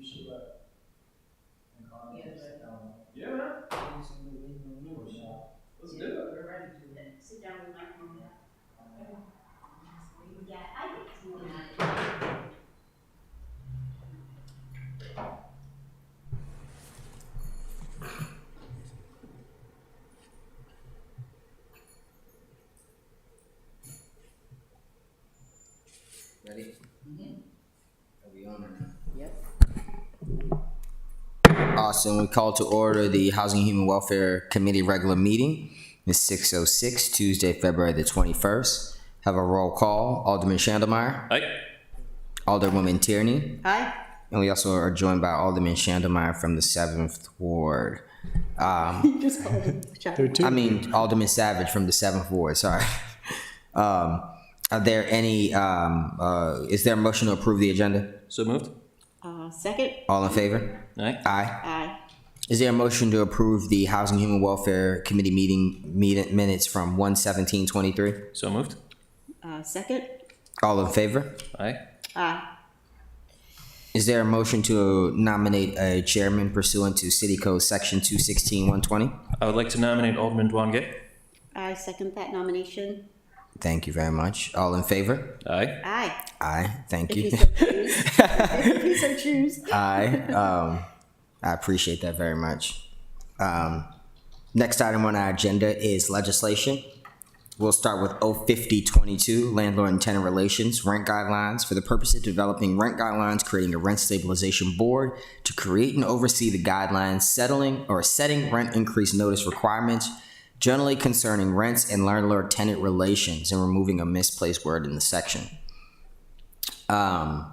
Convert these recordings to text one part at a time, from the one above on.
You should let. Yeah, man. Let's do it. We're ready to sit down with my phone. Yeah, I think it's more than that. Ready? Are we on or not? Yep. Awesome. We call to order the Housing and Human Welfare Committee regular meeting. It's 6:06, Tuesday, February the 21st. Have a roll call. Alderman Shandelmeyer. Aye. Alderwoman Tierney. Aye. And we also are joined by Alderman Shandelmeyer from the 7th Ward. You just called him. Alderman Savage from the 7th Ward, sorry. Are there any, is there a motion to approve the agenda? So moved. Second? All in favor? Aye. Aye. Aye. Is there a motion to approve the Housing and Human Welfare Committee meeting minutes from 1/17/23? So moved. Second? All in favor? Aye. Aye. Is there a motion to nominate a chairman pursuant to City Code Section 216-120? I would like to nominate Alderman Dwan Gay. I second that nomination. Thank you very much. All in favor? Aye. Aye. Aye. Thank If you. you so choose. If you so choose. Aye. I appreciate that very much. Next item on our agenda is legislation. We'll start with 05022, Landlord and Tenant Relations, Rent Guidelines. For the purpose of developing rent guidelines, creating a rent stabilization board to create and oversee the guidelines, setting rent increase notice requirements, generally concerning rents and landlord-tenant relations, and removing a misplaced word in the section. I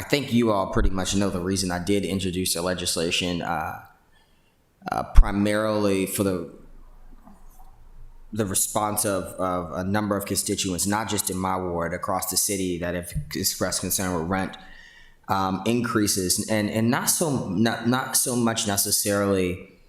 think you all pretty much know the reason I did introduce the legislation, primarily for the response of a number of constituents, not just in my ward, across the city, that have expressed concern with rent increases, and not so much necessarily,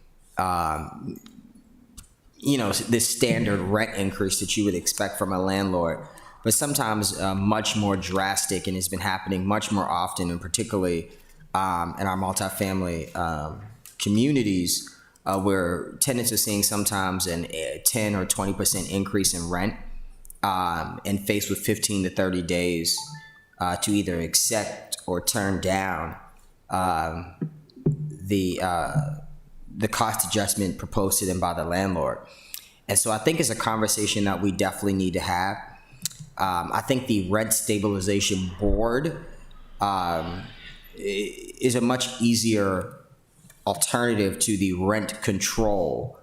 this standard rent increase that you would expect from a landlord, but sometimes much more drastic, and has been happening much more often, and particularly in our multifamily communities, where tenants are seeing sometimes a 10 or 20% increase in rent, and faced with 15 to 30 days to either accept or turn down the cost adjustment proposed to them by the landlord. And so I think it's a conversation that we definitely need to have. I think the Rent Stabilization Board is a much easier alternative to the rent control,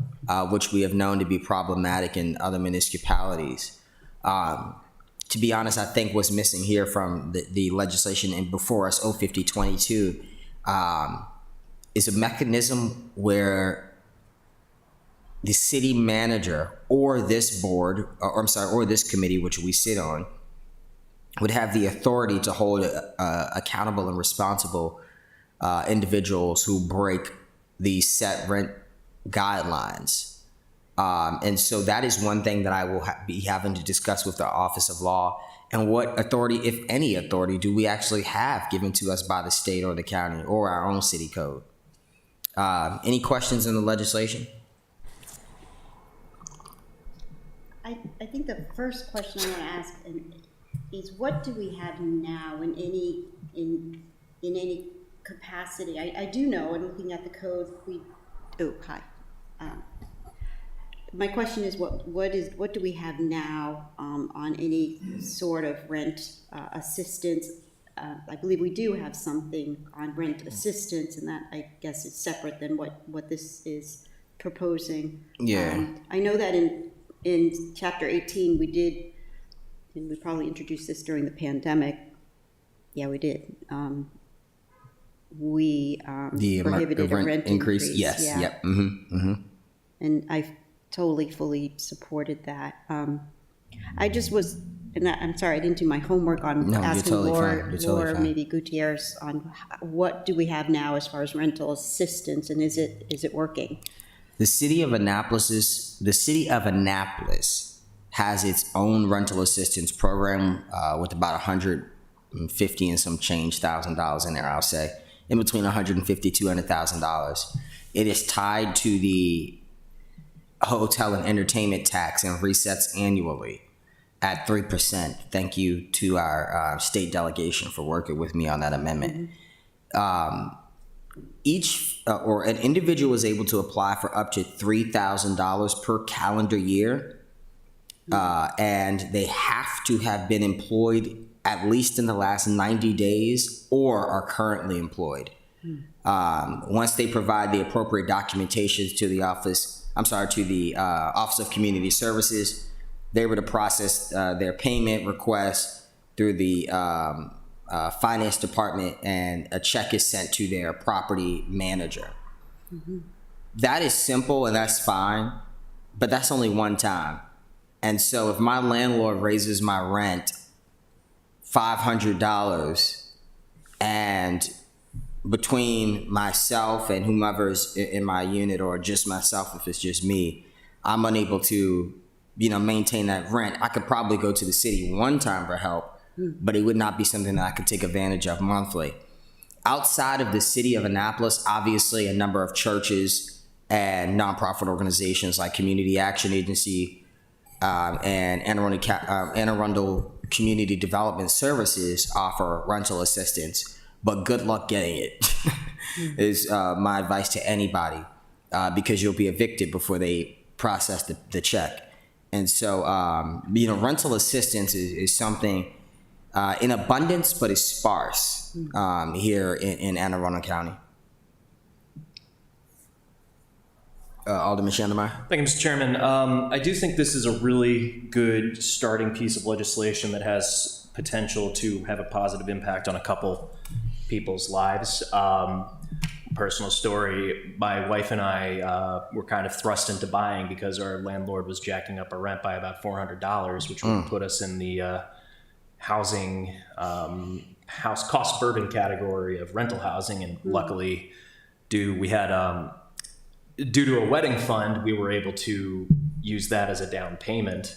which we have known to be problematic in other municipalities. To be honest, I think what's missing here from the legislation and before us, 05022, is a mechanism where the city manager or this board, or this committee, which we sit on, would have the authority to hold accountable and responsible individuals who break the set rent guidelines. And so that is one thing that I will be having to discuss with the Office of Law, and what authority, if any authority, do we actually have given to us by the state or the county or our own city code. Any questions in the legislation? I think the first question I want to ask is, what do we have now in any capacity? I do know, and looking at the code, my question is, what do we have now on any sort of rent assistance? I believe we do have something on rent assistance, and that, I guess, is separate than what this is proposing. Yeah. I know that in Chapter 18 we did, and we probably introduced this during the pandemic. Yeah, we did. We prohibited a rent increase. Yes. Yeah. Yep. Mm-hmm. Mm-hmm. And I totally, fully supported that. I just was, and I'm sorry, I didn't do my homework on asking Laura, maybe Gutierrez, on what do we have now as far as rental assistance, and is it working? The city of Annapolis has its own rental assistance program with about $150 and some change $1,000 in there, I'll say. in between $150,000-$200,000. It is tied to the hotel and entertainment tax and resets annually at 3%. Thank you to our state delegation for working with me on that amendment. An individual is able to apply for up to $3,000 per calendar year, and they have to have been employed at least in the last 90 days or are currently employed. Once they provide the appropriate documentations to the Office of Community Services, they're able to process their payment request through the finance department, and a check is sent to their property manager. That is simple and that's fine, but that's only one time. And so if my landlord raises my rent $500, and between myself and whomever's in my unit, or just myself if it's just me, I'm unable to, maintain that rent, I could probably go to the city one time for help, but it would not be something that I could take advantage of monthly. Outside of the city of Annapolis, obviously a number of churches and nonprofit organizations like Community Action Agency and Anne Arundel Community Development Services offer rental assistance, but good luck getting it is my advice to anybody, because you'll be evicted before they process the check. And so, rental assistance is something in abundance, but is sparse here in Anne Arundel County. Alderman Schandemeyer. Thank you, Mr. Chairman. I do think this is a really good starting piece of legislation that has potential to have a positive impact on a couple people's lives. Personal story, my wife and I were kind of thrust into buying because our landlord was jacking up our rent by about $400, which would put us in the housing house cost burden category of rental housing. And luckily, due to a wedding fund, we were able to use that as a down payment,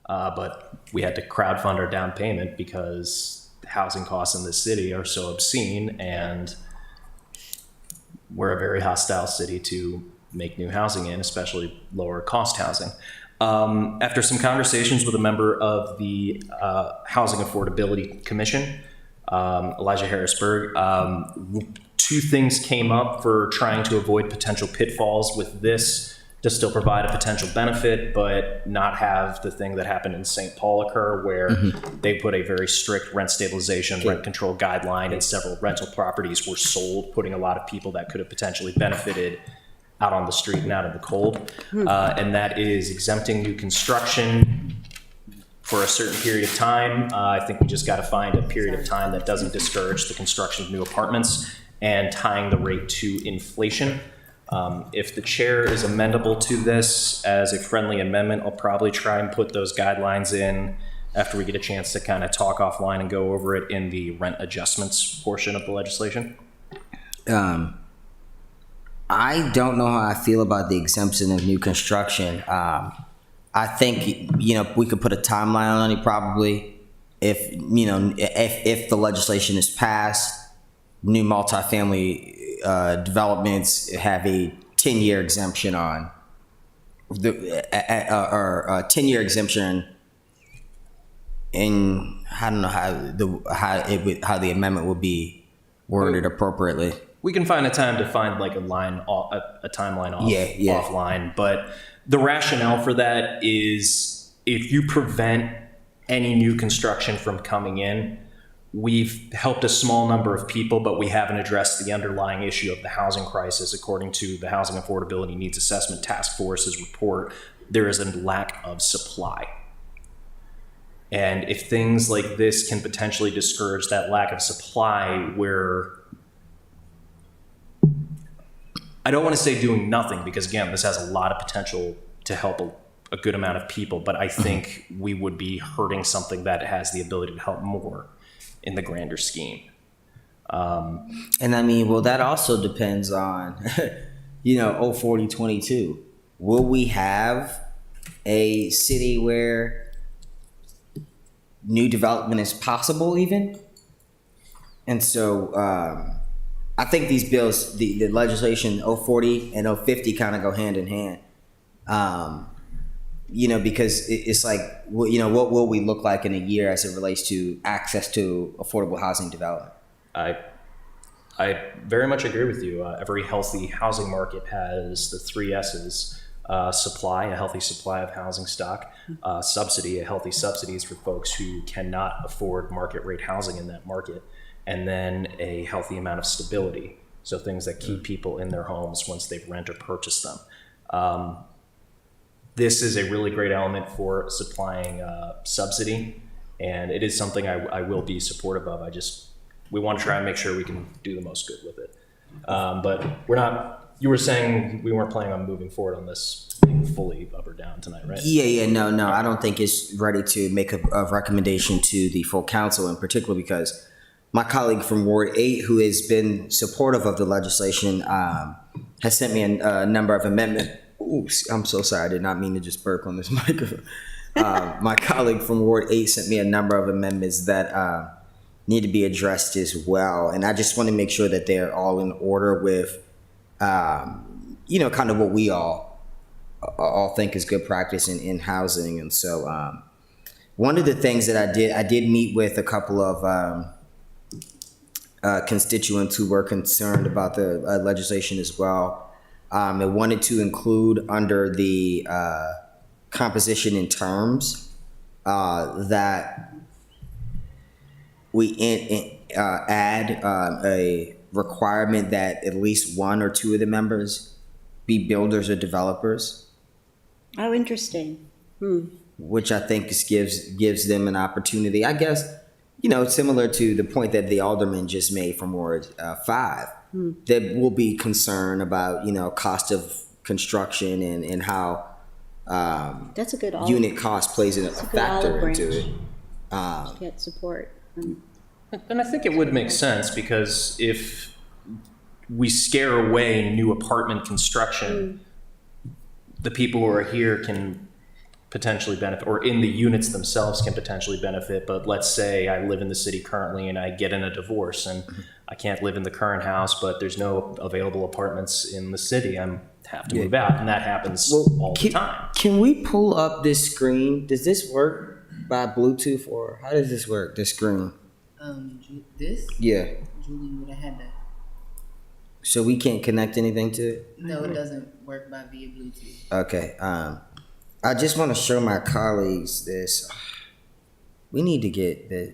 but we had to crowdfund our down payment because housing costs in this city are so obscene, and we're a very hostile city to make new housing in, especially lower cost housing. After some conversations with a member of the Housing Affordability Commission, Elijah Harrisburg, two things came up for trying to avoid potential pitfalls with this, to still provide a potential benefit, but not have the thing that happened in St. Paul occur, where they put a very strict rent stabilization, rent control guideline, and several rental properties were sold, putting a lot of people that could have potentially benefited out on the street and out in the cold. And that is exempting new construction for a certain period of time. I think we just got to find a period of time that doesn't discourage the construction of new apartments, and tying the rate to inflation. If the chair is amendable to this as a friendly amendment, I'll probably try and put those guidelines in after we get a chance to kind of talk offline and go over it in the rent adjustments portion of the legislation. I don't know how I feel about the exemption of new construction. I think, we could put a timeline on it probably. If the legislation is passed, new multifamily developments have a 10-year exemption on the or a 10-year exemption in, I don't know how the amendment would be worded appropriately. We can find a time to find like a timeline off, Yeah. offline, but the rationale for that is if you prevent any new construction from coming in, we've helped a small number of people, but we haven't addressed the underlying issue of the housing crisis. According to the Housing Affordability Needs Assessment Task Force's report, there is a lack of supply. And if things like this can potentially discourage that lack of supply, where I don't want to say doing nothing, because again, this has a lot of potential to help a good amount of people, but I think we would be hurting something that has the ability to help more in the grander scheme. And I mean, well, that also depends on, 04022. Will we have a city where new development is possible even? And so I think these bills, the legislation 040 and 050 kind of go hand in hand. Because it's like, what will we look like in a year as it relates to access to affordable housing development? I very much agree with you. Every healthy housing market has the three S's: supply, a healthy supply of housing stock; subsidy, a healthy subsidies for folks who cannot afford market rate housing in that market; and then a healthy amount of stability. So things that keep people in their homes once they've rent or purchased them. This is a really great element for supplying subsidy, and it is something I will be supportive of. We want to try and make sure we can do the most good with it. But we're not, you were saying we weren't planning on moving forward on this being fully up or down tonight, right? No, I don't think it's ready to make a recommendation to the full council, in particular because my colleague from Ward 8, who has been supportive of the legislation, has sent me a number of amendments. Oops, I'm so sorry. I did not mean to just burp on this microphone. My colleague from Ward 8 sent me a number of amendments that need to be addressed as well. And I just want to make sure that they're all in order with, kind of what we all think is good practice in housing. And so one of the things that I did meet with a couple of constituents who were concerned about the legislation as well. I wanted to include under the composition and terms that we add a requirement that at least one or two of the members be builders or developers. Oh, interesting. Which I think gives them an opportunity, I guess, similar to the point that the alderman just made from Ward 5. There will be concern about, cost of construction and how That's a good unit cost plays a factor into it. Get support. And I think it would make sense because if we scare away new apartment construction, the people who are here can potentially benefit, or in the units themselves can potentially benefit. But let's say I live in the city currently and I get in a divorce and I can't live in the current house, but there's no available apartments in the city. I have to move out, and that happens all the time. Can we pull up this screen? Does this work by Bluetooth, or how does this work, this screen? This? Yeah. Julie would have had that. So we can't connect anything to it? No, it doesn't work via Bluetooth. Okay. I just want to show my colleagues this. We need to get the,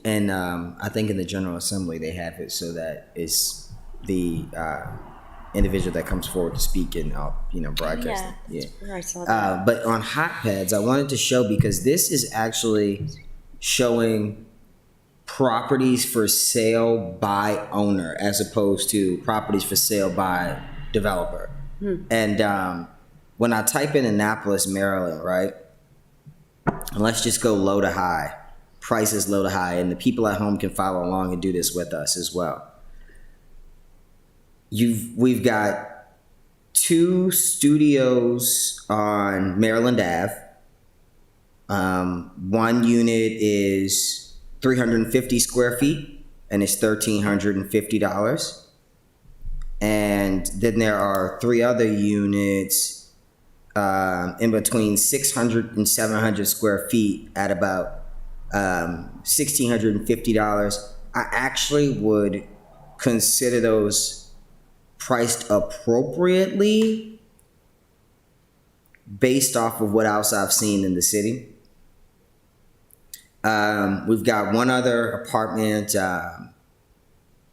I think in the General Assembly they have it so that it's the individual that comes forward to speak and broadcast it. Yeah. I saw that. But on HotPads, I wanted to show, because this is actually showing properties for sale by owner as opposed to properties for sale by developer. And when I type in Annapolis, Maryland, right? And let's just go low to high. Prices low to high, and the people at home can follow along and do this with us as well. We've got 2 studios on Maryland Ave. One unit is 350 square feet, and it's $1,350. And then there are 3 other units in between 600 and 700 square feet at about $1,650. I actually would consider those priced appropriately based off of what else I've seen in the city. We've got one other apartment off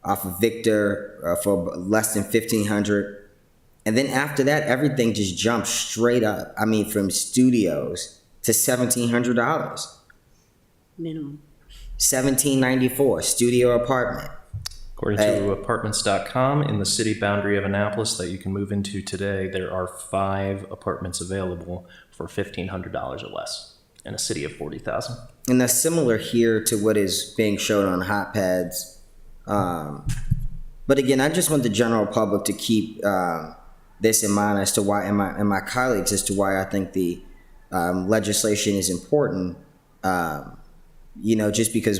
of Victor for less than $1,500. And then after that, everything just jumps straight up. I mean, from studios to $1,700. Minimum. $1,794 studio apartment. According to apartments.com, in the city boundary of Annapolis that you can move into today, there are 5 apartments available for $1,500 or less in a city of 40,000. And that's similar here to what is being shown on HotPads. But again, I just want the general public to keep this in mind as to why, and my colleagues, as to why I think the legislation is important. Just because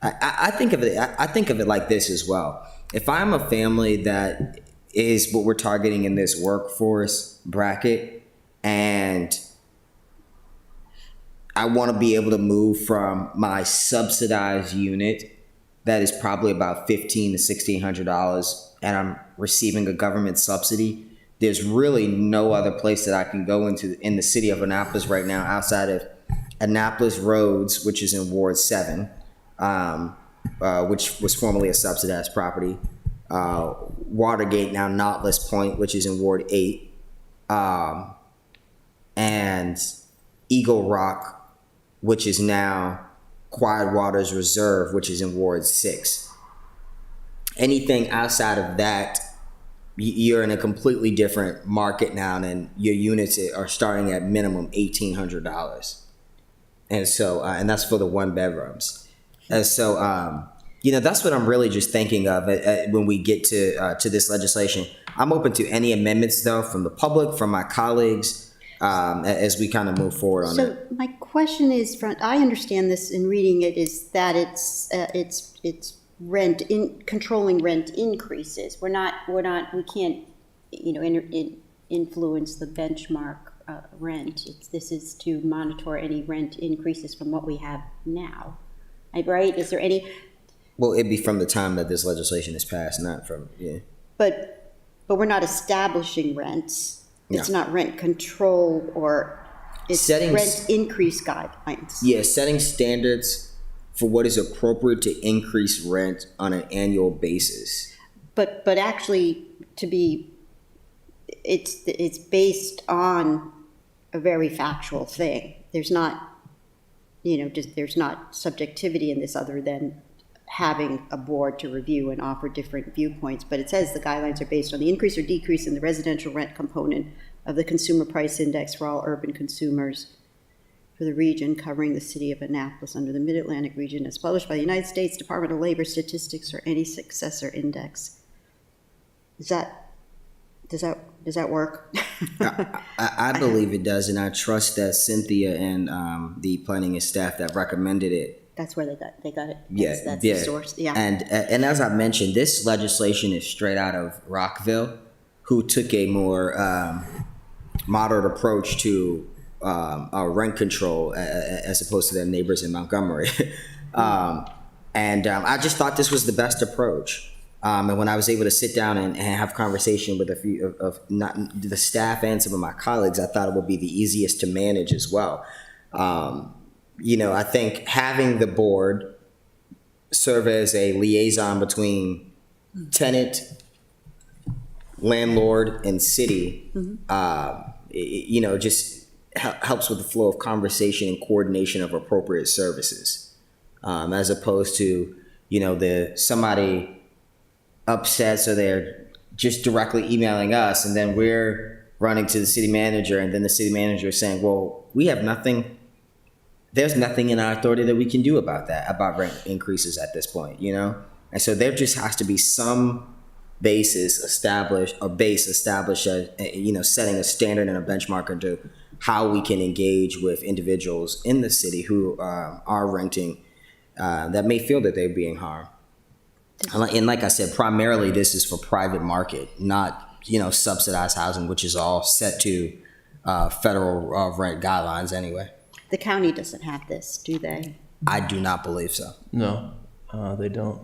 I think of it. I think of it like this as well. If I'm a family that is what we're targeting in this workforce bracket, and I want to be able to move from my subsidized unit that is probably about $1,500 to $1,600, and I'm receiving a government subsidy. There's really no other place that I can go into in the city of Annapolis right now outside of Annapolis Roads, which is in Ward 7, which was formerly a subsidized property. Watergate, now Nautilus Point, which is in Ward 8. And Eagle Rock, which is now Quiet Waters Reserve, which is in Ward 6. Anything outside of that, you're in a completely different market now, and your units are starting at minimum $1,800. And so, and that's for the one bedrooms. And so, that's what I'm really just thinking of when we get to this legislation. I'm open to any amendments, though, from the public, from my colleagues, as we kind of move forward on it. So my question is, I understand this in reading it, is that it's controlling rent increases. We can't, influence the benchmark rent. This is to monitor any rent increases from what we have now, right? Is there any? Well, it'd be from the time that this legislation is passed, not from, yeah. But we're not establishing rents. It's No. not rent control, or it's rent increase guidelines. Yeah, setting standards for what is appropriate to increase rent on an annual basis. But actually, it's based on a very factual thing. There's not, there's not subjectivity in this other than having a board to review and offer different viewpoints. But it says the guidelines are based on the increase or decrease in the residential rent component of the consumer price index for all urban consumers for the region covering the city of Annapolis under the Mid-Atlantic region, as published by the United States Department of Labor Statistics or any successor index. Does that work? I believe it does, and I trust that Cynthia and the planning and staff that recommended it. That's where they got it. Yeah, That's yeah. the source. Yeah. And as I mentioned, this legislation is straight out of Rockville, who took a more moderate approach to rent control as opposed to their neighbors in Montgomery. I just thought this was the best approach. And when I was able to sit down and have conversation with a few of not the staff and some of my colleagues, I thought it would be the easiest to manage as well. I think having the board serve as a liaison between tenant, landlord, and city, just helps with the flow of conversation and coordination of appropriate services, as opposed to somebody upset, so they're just directly emailing us, and then we're running to the city manager, and then the city manager is saying, well, we have nothing. There's nothing in our authority that we can do about that, about rent increases at this point, And so there just has to be some basis established, setting a standard and a benchmark into how we can engage with individuals in the city who are renting that may feel that they're being harmed. And like I said, primarily this is for private market, not subsidized housing, which is all set to federal rent guidelines anyway. The county doesn't have this, do they? I do not believe so. No, they don't.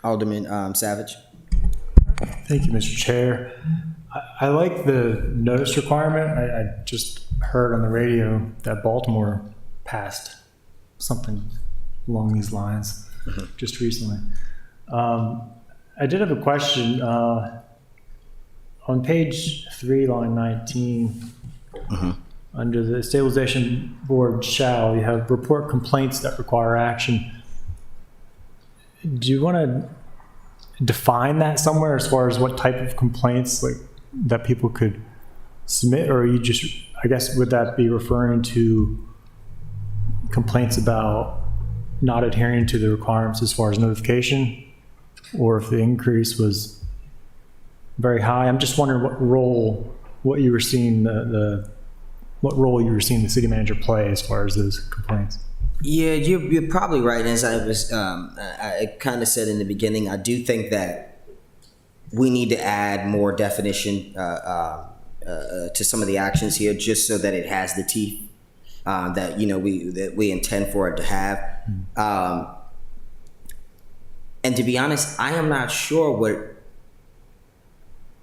Alderman Savage. Thank you, Mr. Chair. I like the notice requirement. I just heard on the radio that Baltimore passed something along these lines just recently. I did have a question. On page 3, line 19, under the Stabilization Board shall, you have report complaints that require action. Do you want to define that somewhere as far as what type of complaints that people could submit, or are you just, I guess, would that be referring to complaints about not adhering to the requirements as far as notification, or if the increase was very high? I'm just wondering what role you were seeing the city manager play as far as those complaints. Yeah, you're probably right. As I kind of said in the beginning, I do think that we need to add more definition to some of the actions here, just so that it has the teeth that we intend for it to have. And to be honest, I am not sure what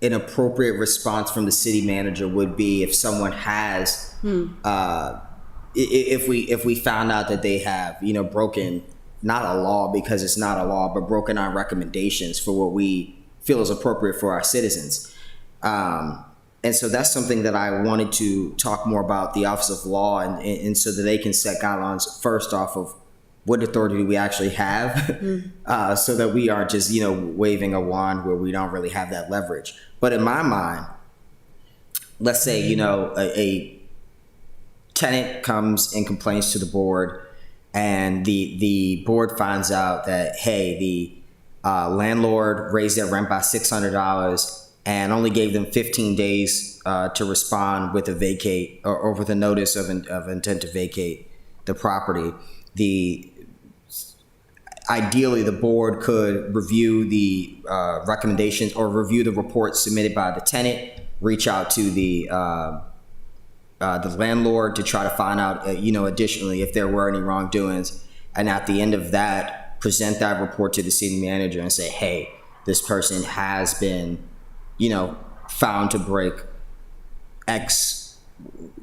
an appropriate response from the city manager would be if someone has, if we found out that they have, broken not a law because it's not a law, but broken our recommendations for what we feel is appropriate for our citizens. And so that's something that I wanted to talk more about the Office of Law, and so that they can set guidelines first off of what authority do we actually have, so that we aren't just, waving a wand where we don't really have that leverage. But in my mind, let's say, a tenant comes and complains to the board, and the board finds out that, hey, the landlord raised their rent by $600 and only gave them 15 days to respond with a vacate or with a notice of intent to vacate the property. Ideally, the board could review the recommendations or review the report submitted by the tenant, reach out to the landlord to try to find out, additionally, if there were any wrongdoings, and at the end of that, present that report to the city manager and say, hey, this person has been, found to break X,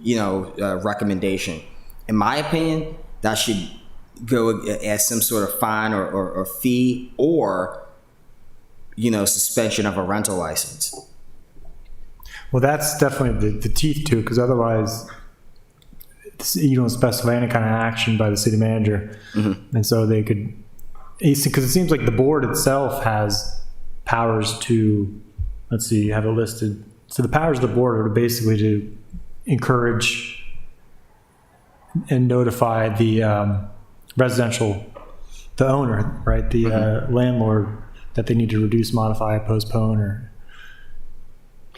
recommendation. In my opinion, that should go as some sort of fine or fee, or, suspension of a rental license. Well, that's definitely the teeth to it, because otherwise you don't specify any kind of action by the city manager. And so they could, because it seems like the board itself has powers to, let's see, you have it listed. So the powers of the board are basically to encourage and notify the the owner, right? The landlord, that they need to reduce, modify, postpone, or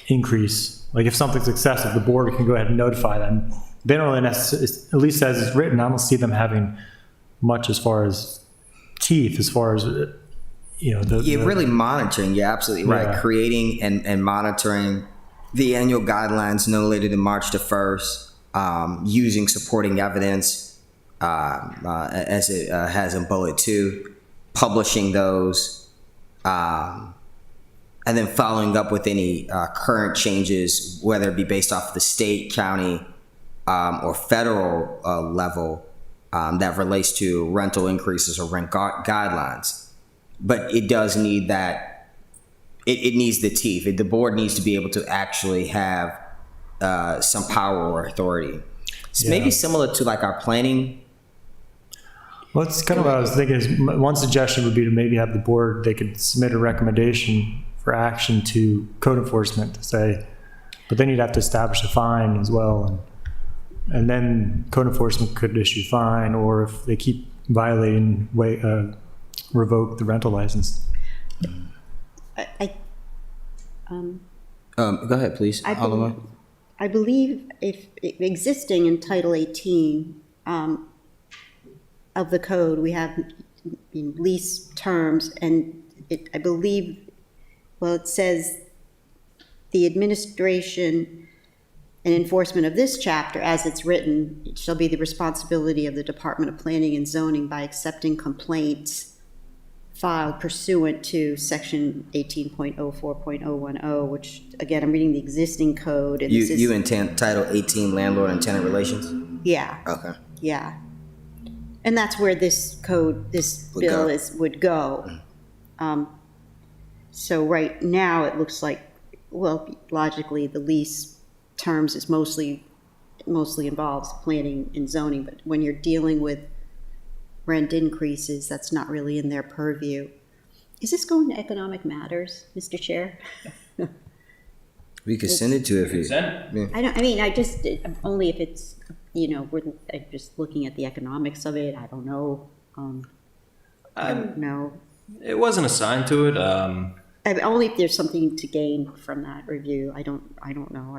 increase. Like if something's excessive, the board can go ahead and notify them. They don't really necessarily, at least as it's written, I don't see them having much as far as teeth, as far as, really monitoring. You're absolutely right. Yeah. Creating and monitoring the annual guidelines no later than March the 1st, using supporting evidence, as it has in bullet 2, publishing those, and then following up with any current changes, whether it be based off the state, county, or federal level, that relates to rental increases or rent guidelines. But it does need that, it needs the teeth. The board needs to be able to actually have some power or authority. It's maybe similar to like our planning. well, it's kind of what I was thinking. Is one suggestion would be to maybe have the board, they could submit a recommendation for action to code enforcement to say, but then you'd have to establish a fine as well. And then code enforcement could issue a fine, or if they keep violating, revoke the rental license. Go ahead, please. I believe if existing in Title 18 of the code, we have lease terms, and I believe, it says the administration and enforcement of this chapter, as it's written, it shall be the responsibility of the Department of Planning and Zoning by accepting complaints filed pursuant to section 18.04.010, which, again, I'm reading the existing code. And You intend Title 18 landlord and tenant relations? Yeah. Okay. Yeah. And that's where this code, this bill would go. So right now, it looks like, logically, the lease terms is mostly involves planning and zoning, but when you're dealing with rent increases, that's not really in their purview. Is this going to Economic Matters, Mr. Chair? We could send it to if you. Only if it's, we're just looking at the economics of it. I don't know. I don't know. It wasn't assigned to it. Only if there's something to gain from that review. I don't know.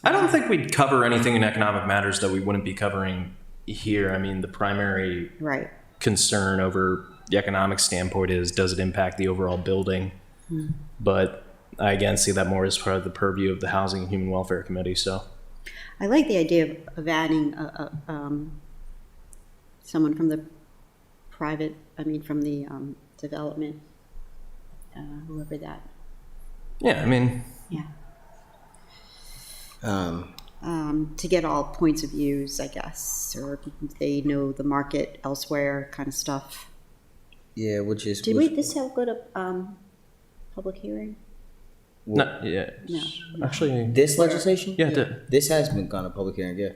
I don't think we'd cover anything in Economic Matters that we wouldn't be covering here, I mean, the primary Right. concern over the economic standpoint is, does it impact the overall building? But I again see that more as part of the purview of the Housing and Human Welfare Committee, so. I like the idea of adding someone from the from the development, whoever that, Yeah, I mean, yeah. Um, To get all points of views, I guess, or they know the market elsewhere kind of stuff. yeah, which is. Did this have go to public hearing? not yet. No. Actually, This legislation? yeah, it did. This has been gone to public hearing, yeah.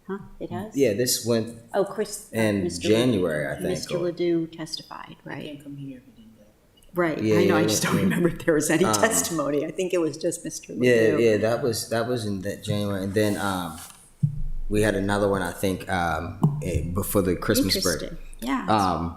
Huh? It has? Yeah, this went Oh, Chris. in Mr. January, I think. Mr. Ledoux testified, right? Can't come here if it didn't go. Right. Yeah, I know. yeah, I just don't yeah. remember if there was any testimony. I think it was just Mr. Ledoux. Yeah, yeah, that was in that January, and then we had another one, I think, before the Christmas break. Interesting. Yeah.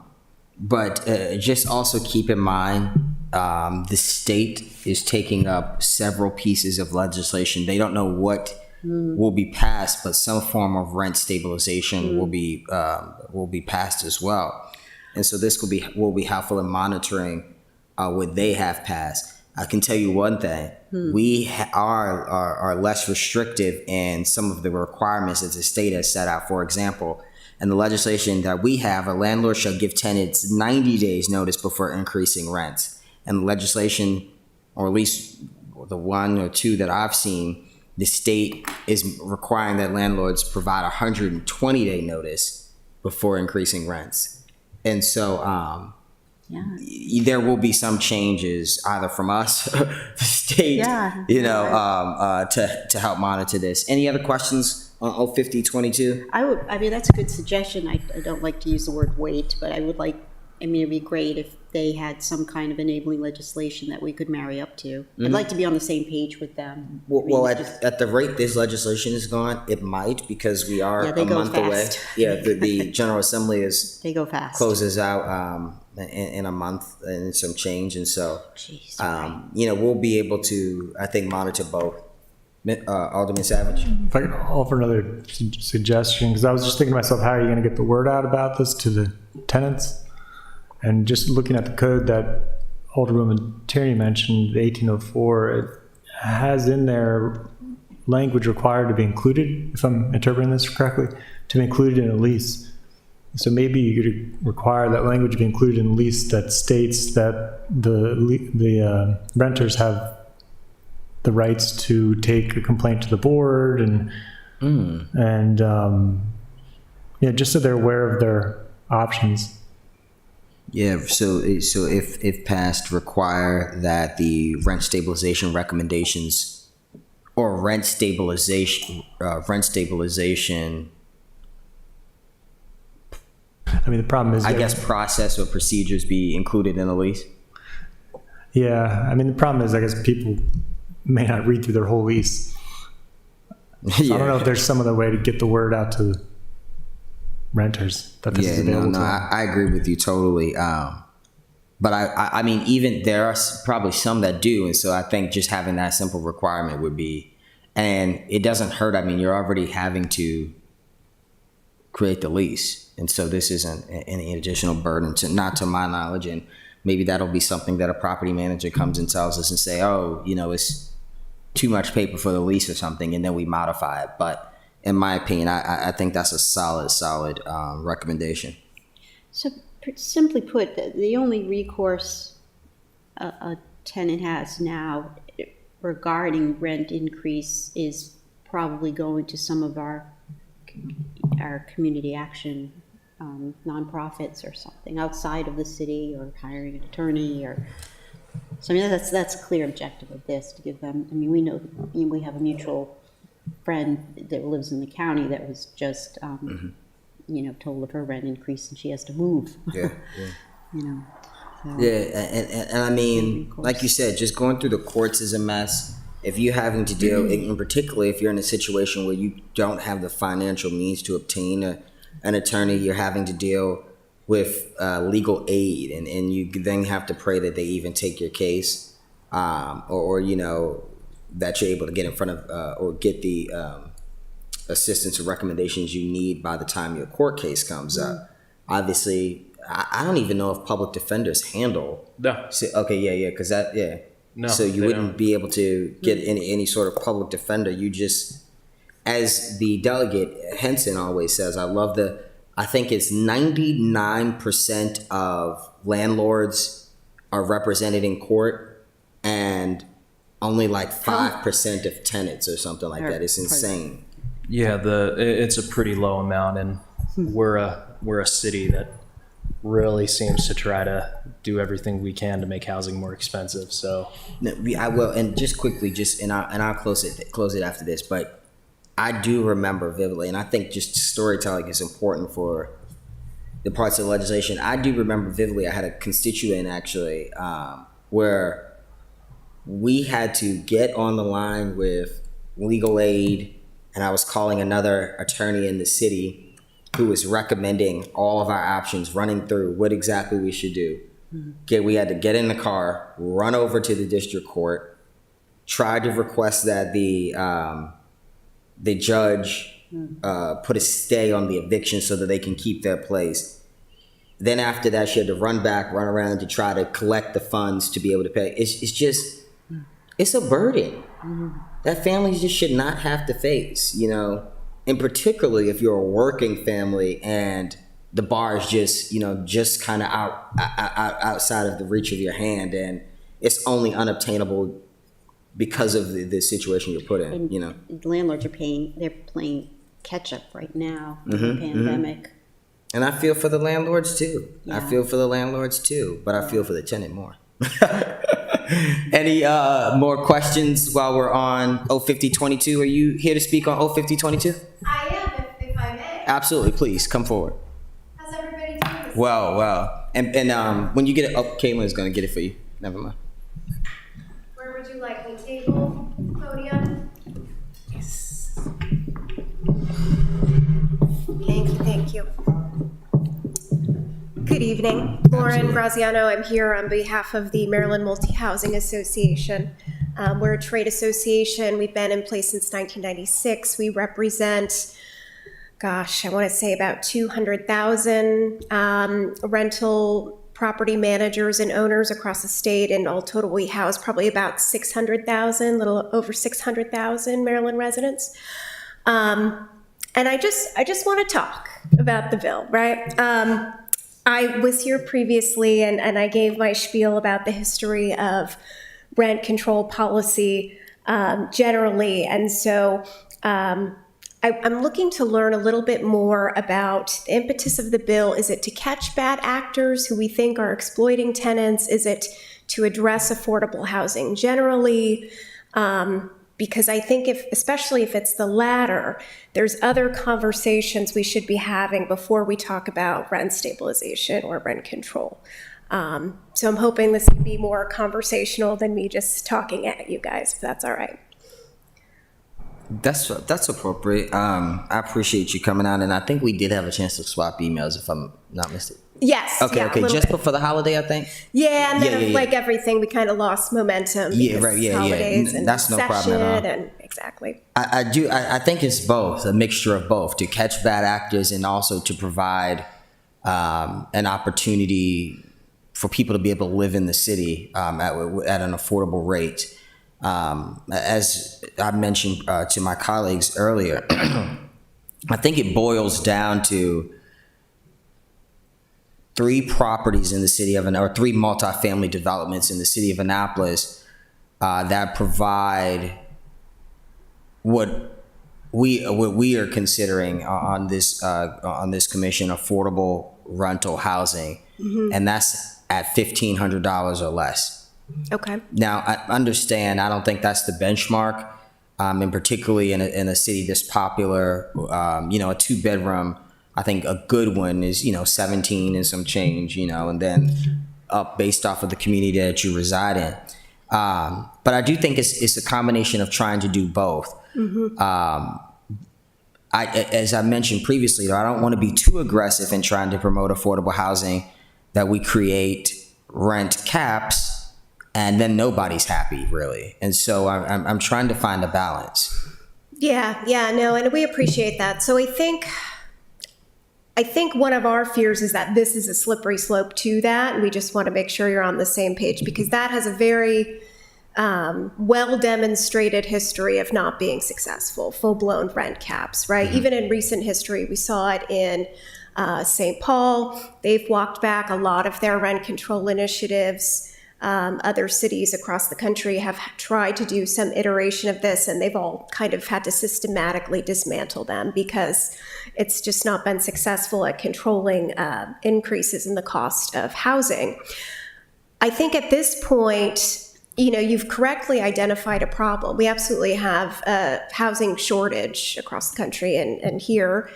But just also keep in mind, the state is taking up several pieces of legislation. They don't know what will be passed, but some form of rent stabilization will be passed as well. And so this will be helpful in monitoring what they have passed. I can tell you one thing: we are less restrictive in some of the requirements that the state has set out. For example, in the legislation that we have, a landlord shall give tenants 90 days notice before increasing rents. And the legislation, or at least the one or two that I've seen, the state is requiring that landlords provide 120-day notice before increasing rents. And so yeah. there will be some changes either from us, the state, Yeah. to help monitor this. Any other questions on 05022? I mean, that's a good suggestion. I don't like to use the word wait, but it'd be great if they had some kind of enabling legislation that we could marry up to. I'd like to be on the same page with them. Well, I mean, just- at the rate this legislation is going, it might, because we are Yeah, they a go month away. fast. Yeah, the General Assembly they go fast. closes out in a month and some change, and so Jeez. we'll be able to, I think, monitor both. Alderman Savage. If I could offer another suggestion, because I was just thinking to myself, how are you going to get the word out about this to the tenants? And just looking at the code that Alderwoman Tierney mentioned, 1804, it has in there language required to be included, if I'm interpreting this correctly, to be included in a lease. So maybe you could require that language to be included in a lease that states that the renters have the rights to take a complaint to the board and just so they're aware of their options. Yeah, so if passed, require that the rent stabilization recommendations or rent stabilization. I mean, the problem is, I guess process or procedures be included in the lease. yeah. I mean, the problem is, I guess people may not read through their whole lease. So I don't know if there's some other way to get the word out to renters that this is available to them. I agree with you totally. But I mean, even there are probably some that do, and so I think just having that simple requirement would be, and it doesn't hurt. I mean, you're already having to create the lease, and so this isn't any additional burden not to my knowledge, and maybe that'll be something that a property manager comes and tells us and say, oh, it's too much paper for the lease or something, and then we modify it. But in my opinion, I think that's a solid recommendation. So simply put, the only recourse a tenant has now regarding rent increase is probably going to some of our community action nonprofits or something outside of the city, or hiring an attorney, or so. I mean, that's a clear objective of this, to give them. I mean, we have a mutual friend that lives in the county that was just told of her rent increase and she has to move. Yeah. So. Yeah, and I mean, like you said, just going through the courts is a mess. If you're having to deal, in particular, if you're in a situation where you don't have the financial means to obtain an attorney, you're having to deal with legal aid, and you then have to pray that they even take your case, or that you're able to get in front of or get the assistance or recommendations you need by the time your court case comes up. Obviously, I don't even know if public defenders handle. No. Okay, yeah, because No, so you they wouldn't don't. be able to get any sort of public defender. You just, as the delegate Henson always says, I think it's 99% of landlords are represented in court and only like 5% of tenants or something like that. It's insane. Yeah, it's a pretty low amount, and we're a city that really seems to try to do everything we can to make housing more expensive. So No, I will, and just quickly, and I'll close it after this. But I do remember vividly, and I think just storytelling is important for the parts of the legislation. I do remember vividly. I had a constituent actually where we had to get on the line with legal aid, and I was calling another attorney in the city who was recommending all of our options, running through what exactly we should do. We had to get in the car, run over to the district court, try to request that the judge put a stay on the eviction so that they can keep their place. Then after that, she had to run around to try to collect the funds to be able to pay. It's a burden that families just should not have to face, and particularly if you're a working family and the bar is just kind of outside of the reach of your hand, and it's only unobtainable because of the situation you're put in. Landlords they're playing catch up right now with the pandemic. And I feel for the landlords too. Yeah. I feel for the landlords too, but I feel for the tenant more. Any more questions while we're on 05022? Are you here to speak on 05022? I am, if I may. Absolutely, please come forward. How's everybody doing this Well, and when you get it, Caitlin's gonna get it for you. Never mind. Where would you like me? Table? Podium? Thank you. Good evening. Lauren Graziano. I'm here on behalf of the Maryland Multi-Housing Association. We're a trade association. We've been in place since 1996. We represent, I want to say about 200,000 rental property managers and owners across the state, and all total we house probably about 600,000, little over 600,000 Maryland residents. And I just want to talk about the bill, right? I was here previously and I gave my spiel about the history of rent control policy generally. And so I'm looking to learn a little bit more about the impetus of the bill. Is it to catch bad actors who we think are exploiting tenants? Is it to address affordable housing generally? Because I think especially if it's the latter, there's other conversations we should be having before we talk about rent stabilization or rent control. So I'm hoping this can be more conversational than me just talking at you guys, if that's all right. That's appropriate. I appreciate you coming on, and I think we did have a chance to swap emails, if I'm not mistaken. Yes. Okay, yeah, okay, a little just bit. before the holiday, I think. Yeah, and then Yeah. like everything, we kind of lost momentum. Yeah, because right, yeah. holidays and That's no problem at all. session and exactly. I think it's both, a mixture of both, to catch bad actors and also to provide an opportunity for people to be able to live in the city at an affordable rate. As I mentioned to my colleagues earlier, I think it boils down to three properties in the city of, or three multifamily developments in the city of Annapolis that provide what we are considering on this commission affordable rental housing, and that's at $1,500 or less. Okay. Now, I understand, I don't think that's the benchmark, and particularly in a city this popular, a 2-bedroom, I think a good one is, 17 and some change, and then up based off of the community that you reside in. But I do think it's a combination of trying to do both. As I mentioned previously, though, I don't want to be too aggressive in trying to promote affordable housing that we create rent caps and then nobody's happy, really. And so I'm trying to find a balance. Yeah, no, and we appreciate that. So I think one of our fears is that this is a slippery slope to that, and we just want to make sure you're on the same page because that has a very well demonstrated history of not being successful, full blown rent caps, right? Even in recent history, we saw it in St. Paul. They've walked back a lot of their rent control initiatives. Other cities across the country have tried to do some iteration of this, and they've all kind of had to systematically dismantle them because it's just not been successful at controlling increases in the cost of housing. I think at this point, you've correctly identified a problem. We absolutely have a housing shortage across the country and here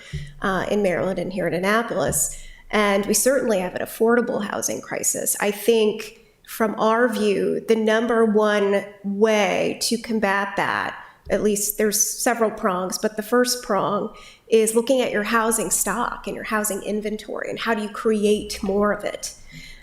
in Maryland and here in Annapolis. And we certainly have an affordable housing crisis. I think from our view, the number one way to combat that, at least there's several prongs, but the first prong is looking at your housing stock and your housing inventory and how do you create more of it.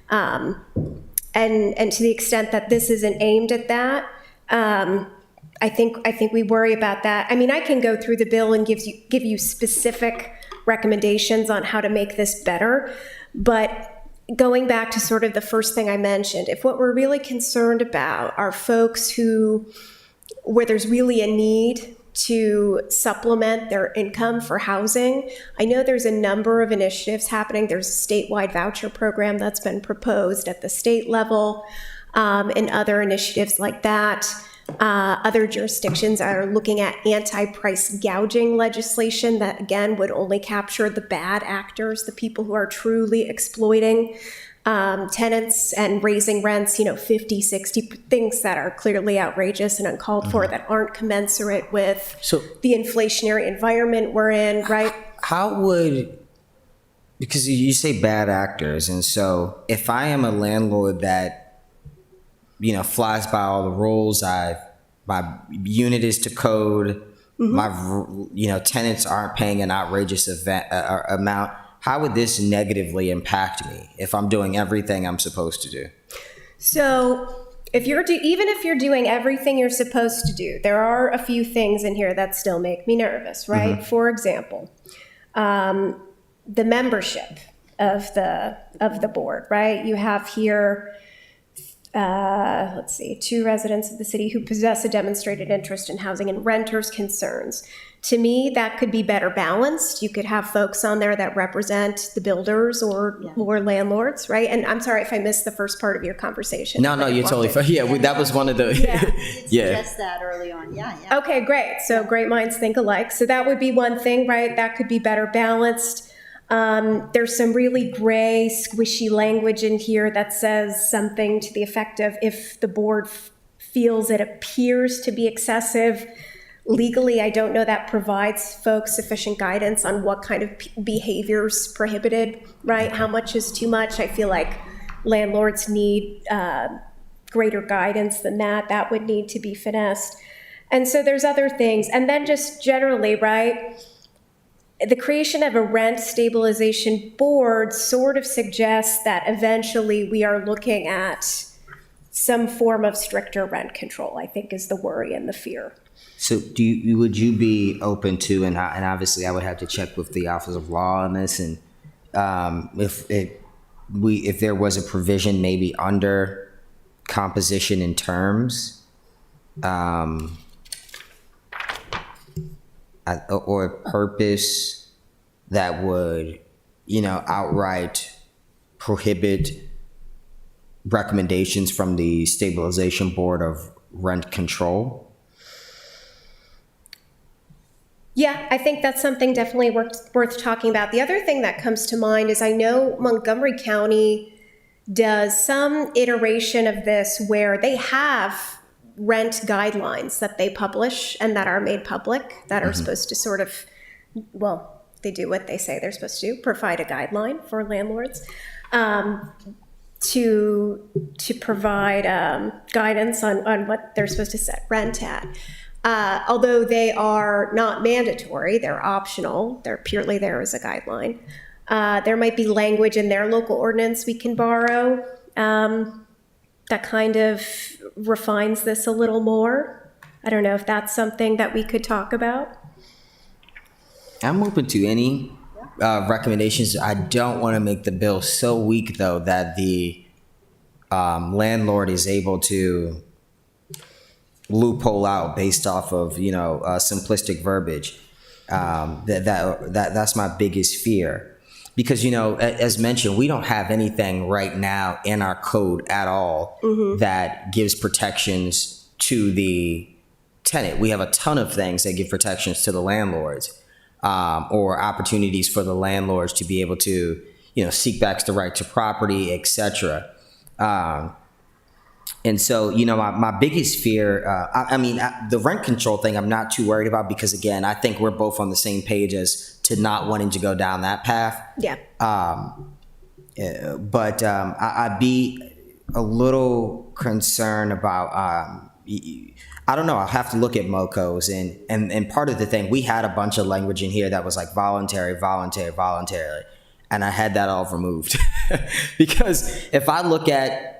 And to the extent that this isn't aimed at that, I think we worry about that. I mean, I can go through the bill and give you specific recommendations on how to make this better, but going back to sort of the first thing I mentioned, if what we're really concerned about are folks where there's really a need to supplement their income for housing, I know there's a number of initiatives happening. There's a statewide voucher program that's been proposed at the state level, and other initiatives like that. Other jurisdictions are looking at anti-price gouging legislation that, again, would only capture the bad actors, the people who are truly exploiting tenants and raising rents, 50, 60, things that are clearly outrageous and uncalled for that aren't commensurate with the inflationary environment we're in, right? Because you say bad actors, and so if I am a landlord that flies by all the rules. My unit is to code. My tenants aren't paying an outrageous amount. How would this negatively impact me if I'm doing everything I'm supposed to do? So even if you're doing everything you're supposed to do, there are a few things in here that still make me nervous, right? For example, the membership of the board, right? You have here. 2 residents of the city who possess a demonstrated interest in housing and renters' concerns. To me, that could be better balanced. You could have folks on there that represent the builders or landlords, right? And I'm sorry if I missed the first part of your conversation. No, you're totally fine. Yeah, that was one of the. Suggest that early on. Yeah. Okay, great. So great minds think alike. So that would be one thing, right? That could be better balanced. There's some really gray, squishy language in here that says something to the effect of if the board feels it appears to be excessive. Legally, I don't know that provides folks sufficient guidance on what kind of behavior's prohibited, right? How much is too much? I feel like landlords need greater guidance than that. That would need to be finessed. And so there's other things. And then just generally, right? The creation of a rent stabilization board sort of suggests that eventually we are looking at some form of stricter rent control, I think is the worry and the fear. So would you be open to, and obviously I would have to check with the Office of Law on this, and if there was a provision maybe under composition and terms, or a purpose that would, outright prohibit recommendations from the Stabilization Board of Rent Control? Yeah, I think that's something definitely worth talking about. The other thing that comes to mind is I know Montgomery County does some iteration of this where they have rent guidelines that they publish and that are made public that are supposed to sort of, they do what they say they're supposed to do, provide a guideline for landlords to provide guidance on what they're supposed to set rent at. Although they are not mandatory, they're optional, they're purely there as a guideline. There might be language in their local ordinance we can borrow that kind of refines this a little more. I don't know if that's something that we could talk about. I'm open to any recommendations. I don't want to make the bill so weak, though, that the landlord is able to loophole out based off of simplistic verbiage. That's my biggest fear, because as mentioned, we don't have anything right now in our code at all that gives protections to the tenant. We have a ton of things that give protections to the landlords, or opportunities for the landlords to be able to seek back the right to property, etc. And so, my biggest fear, the rent control thing, I'm not too worried about, because again, I think we're both on the same page as to not wanting to go down that path. Yeah. But I'd be a little concerned about, I don't know, I'll have to look at MOCOs, and part of the thing, we had a bunch of language in here that was like voluntary, and I had that all removed. Because if I look at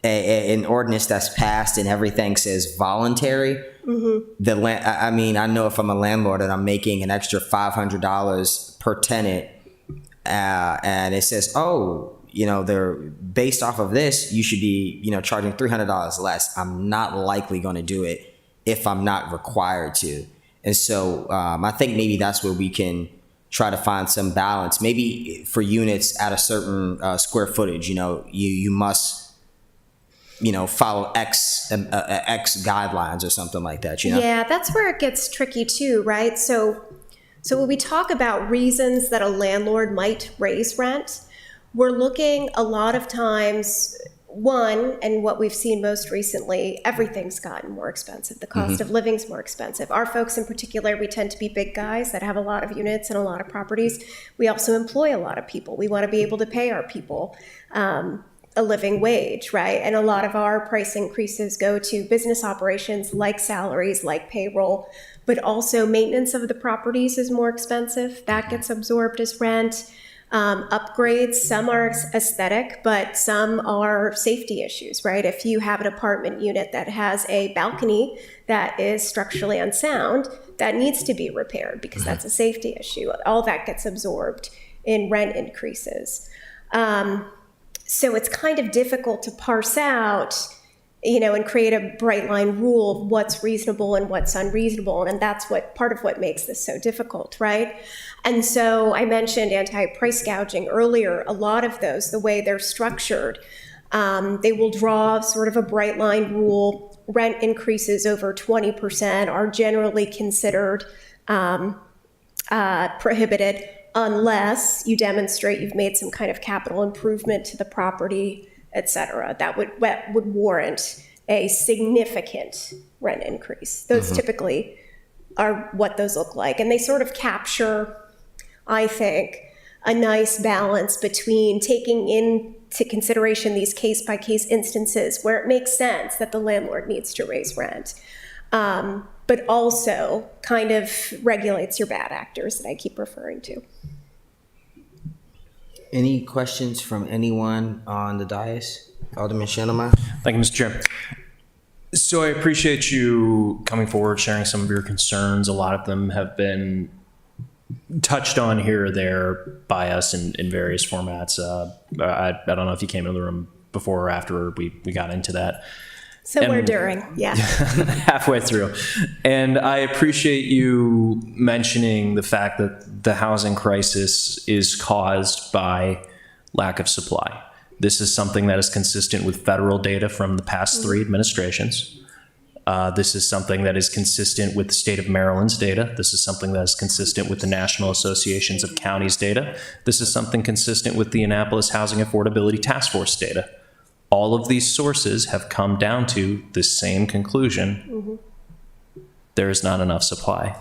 an ordinance that's passed and everything says voluntary, I know if I'm a landlord and I'm making an extra $500 per tenant, and it says, they're based off of this, you should be, charging $300 less. I'm not likely going to do it if I'm not required to. And so I think maybe that's where we can try to find some balance. Maybe for units at a certain square footage, you must follow X guidelines or something like that, Yeah, that's where it gets tricky too, right? So when we talk about reasons that a landlord might raise rent, we're looking a lot of times, one, and what we've seen most recently, everything's gotten more expensive. The cost of living's more expensive. Our folks in particular, we tend to be big guys that have a lot of units and a lot of properties. We also employ a lot of people. We want to be able to pay our people a living wage, right? And a lot of our price increases go to business operations like salaries, like payroll, but also maintenance of the properties is more expensive. That gets absorbed as rent. Upgrades, some are aesthetic, but some are safety issues, right? If you have an apartment unit that has a balcony that is structurally unsound, that needs to be repaired because that's a safety issue. All that gets absorbed in rent increases. So it's kind of difficult to parse out, and create a bright line rule of what's reasonable and what's unreasonable. And that's part of what makes this so difficult, right? And so I mentioned anti-price gouging earlier. A lot of those, the way they're structured, they will draw sort of a bright line rule. Rent increases over 20% are generally considered prohibited unless you demonstrate you've made some kind of capital improvement to the property, et cetera. That would warrant a significant rent increase. Those typically are what those look like. And they sort of capture, I think, a nice balance between taking into consideration these case-by-case instances where it makes sense that the landlord needs to raise rent, but also kind of regulates your bad actors that I keep referring to. Any questions from anyone on the dais? Alderman Shinema? Thank you, Mr. Chair. So I appreciate you coming forward, sharing some of your concerns. A lot of them have been touched on here or there by us in various formats. I don't know if you came into the room before or after we got into that. Somewhere during, yeah. Halfway through. And I appreciate you mentioning the fact that the housing crisis is caused by lack of supply. This is something that is consistent with federal data from the past three administrations. This is something that is consistent with the state of Maryland's data. This is something that is consistent with the National Associations of Counties data. This is something consistent with the Annapolis Housing Affordability Task Force data. All of these sources have come down to the same conclusion. There is not enough supply.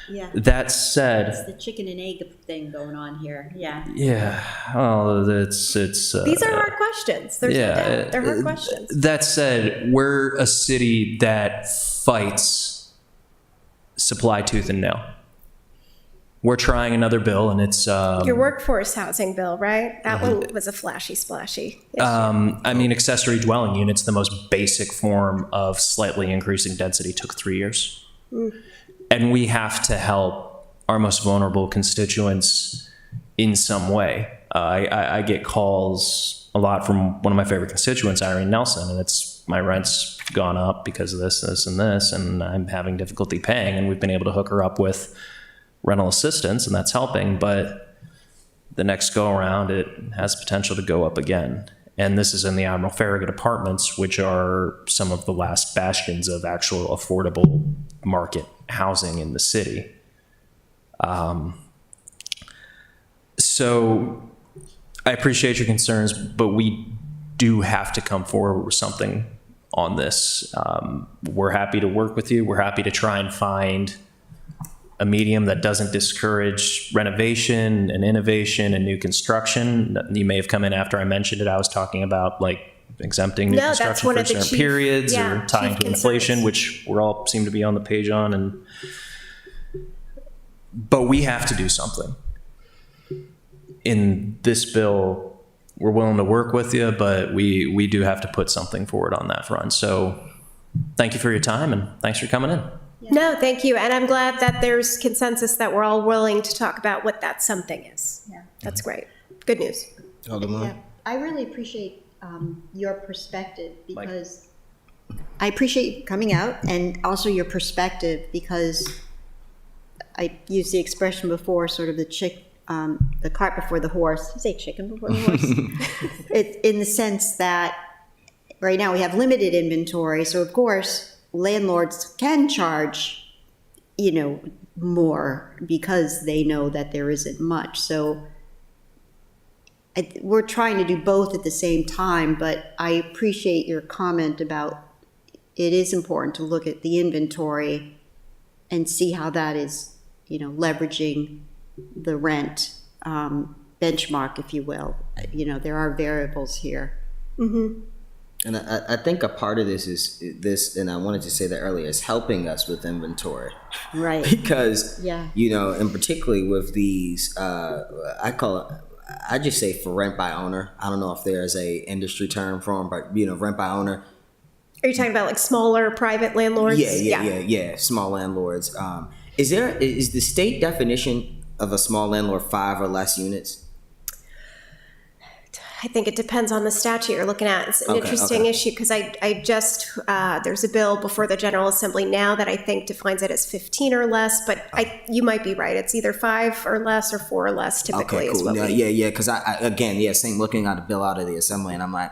Yeah. That said, It's the chicken and egg thing going on here. Yeah. yeah, well, it's These are hard questions. There's no doubt. They're hard questions. That said, we're a city that fights supply tooth and nail. we're trying another bill, and it's Your workforce housing bill, right? That one was a flashy splashy issue. I mean, accessory dwelling units, the most basic form of slightly increasing density, took 3 years. And we have to help our most vulnerable constituents in some way. I get calls a lot from one of my favorite constituents, Irene Nelson, and it's my rent's gone up because of this, this, and this, and I'm having difficulty paying. And we've been able to hook her up with rental assistance, and that's helping. But the next go around, it has potential to go up again. And this is in the Admiral Farragut apartments, which are some of the last bastions of actual affordable market housing in the city. So I appreciate your concerns, but we do have to come forward with something on this. We're happy to work with you. We're happy to try and find a medium that doesn't discourage renovation and innovation and new construction. You may have come in after I mentioned it. I was talking about like exempting new No, that's construction one for of the certain chief- periods yeah, or tying chief to inflation, concerns. which we're all seem to be on the page on. But we have to do something. In this bill, we're willing to work with you, but we do have to put something forward on that front. So thank you for your time, and thanks for coming in. No, thank you. And I'm glad that there's consensus that we're all willing to talk about what that something is. Yeah. That's great. Good news. Alderman? Yeah, I really appreciate your perspective because I appreciate you coming out and also your perspective because I used the expression before, sort of the cart before the horse. Did I say chicken before the horse? In the sense that right now we have limited inventory, so of course landlords can charge, more because they know that there isn't much. So we're trying to do both at the same time, but I appreciate your comment about it is important to look at the inventory and see how that is, leveraging the rent benchmark, if you will. There are variables here. And I think a part of this is this, and I wanted to say that earlier, is helping us with inventory. Right. Because, Yeah. and particularly with these, I just say for rent by owner. I don't know if there's a industry term for them, but, rent by owner. Are you talking about like smaller private landlords? Yeah. Small landlords. Is the state definition of a small landlord 5 or less units? I think it depends on the statute you're looking at. It's an Okay, interesting okay. issue because I just, there's a bill before the General Assembly now that I think defines it as 15 or less, but you might be right. It's either 5 or less or 4 or less typically Okay, is cool. what Yeah, because same looking at the bill out of the assembly, and I'm like,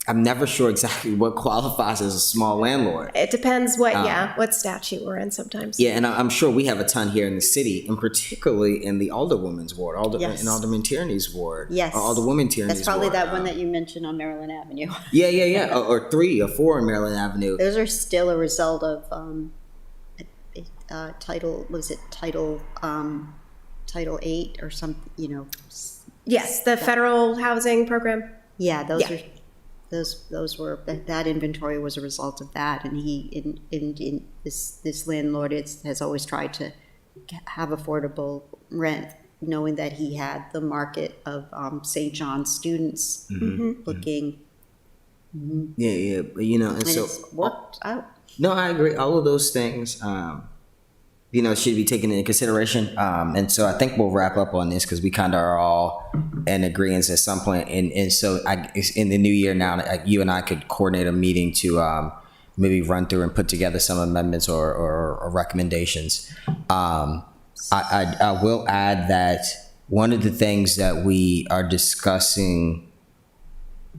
I'm never sure exactly what qualifies as a small landlord. It depends what statute we're in sometimes. Yeah, and I'm sure we have a ton here in the city, and particularly in the Alderwoman's ward, Yes. in Alderman Tierney's ward. Yes. Or Alderwoman Tierney's That's probably ward. that one that you mentioned on Maryland Avenue. Yeah. or 3 or 4 in Maryland Avenue. Those are still a result of Title 8 or something, Yes, the federal housing program. Yeah, those Yeah. are those were that inventory was a result of that, and he in this landlord has always tried to have affordable rent, knowing that he had the market of St. John's students looking, Yeah, but, and and so it's worked out. no, I agree. All of those things, should be taken into consideration. And so I think we'll wrap up on this because we kind of are all in agreement at some point. And so in the new year now, you and I could coordinate a meeting to maybe run through and put together some amendments or recommendations. I will add that one of the things that we are discussing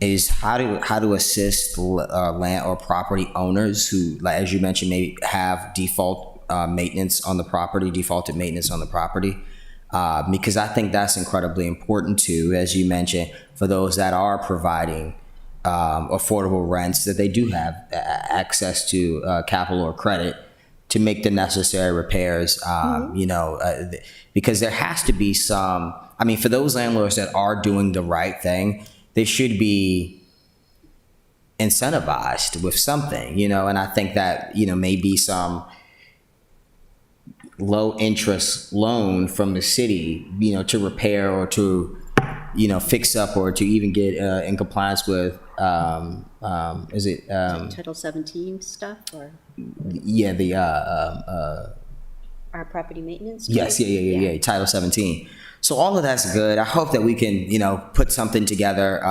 is how to assist land or property owners who, like, as you mentioned, maybe have defaulted maintenance on the property, because I think that's incredibly important too, as you mentioned, for those that are providing affordable rents, that they do have access to capital or credit to make the necessary repairs, because there has to be some, for those landlords that are doing the right thing, they should be incentivized with something, and I think that, maybe some low interest loan from the city, to repair or to, fix up or to even get in compliance with, Title 17 stuff or our property maintenance? Yes, right? yeah, Title 17. So all of that's good. I hope that we can, put something together.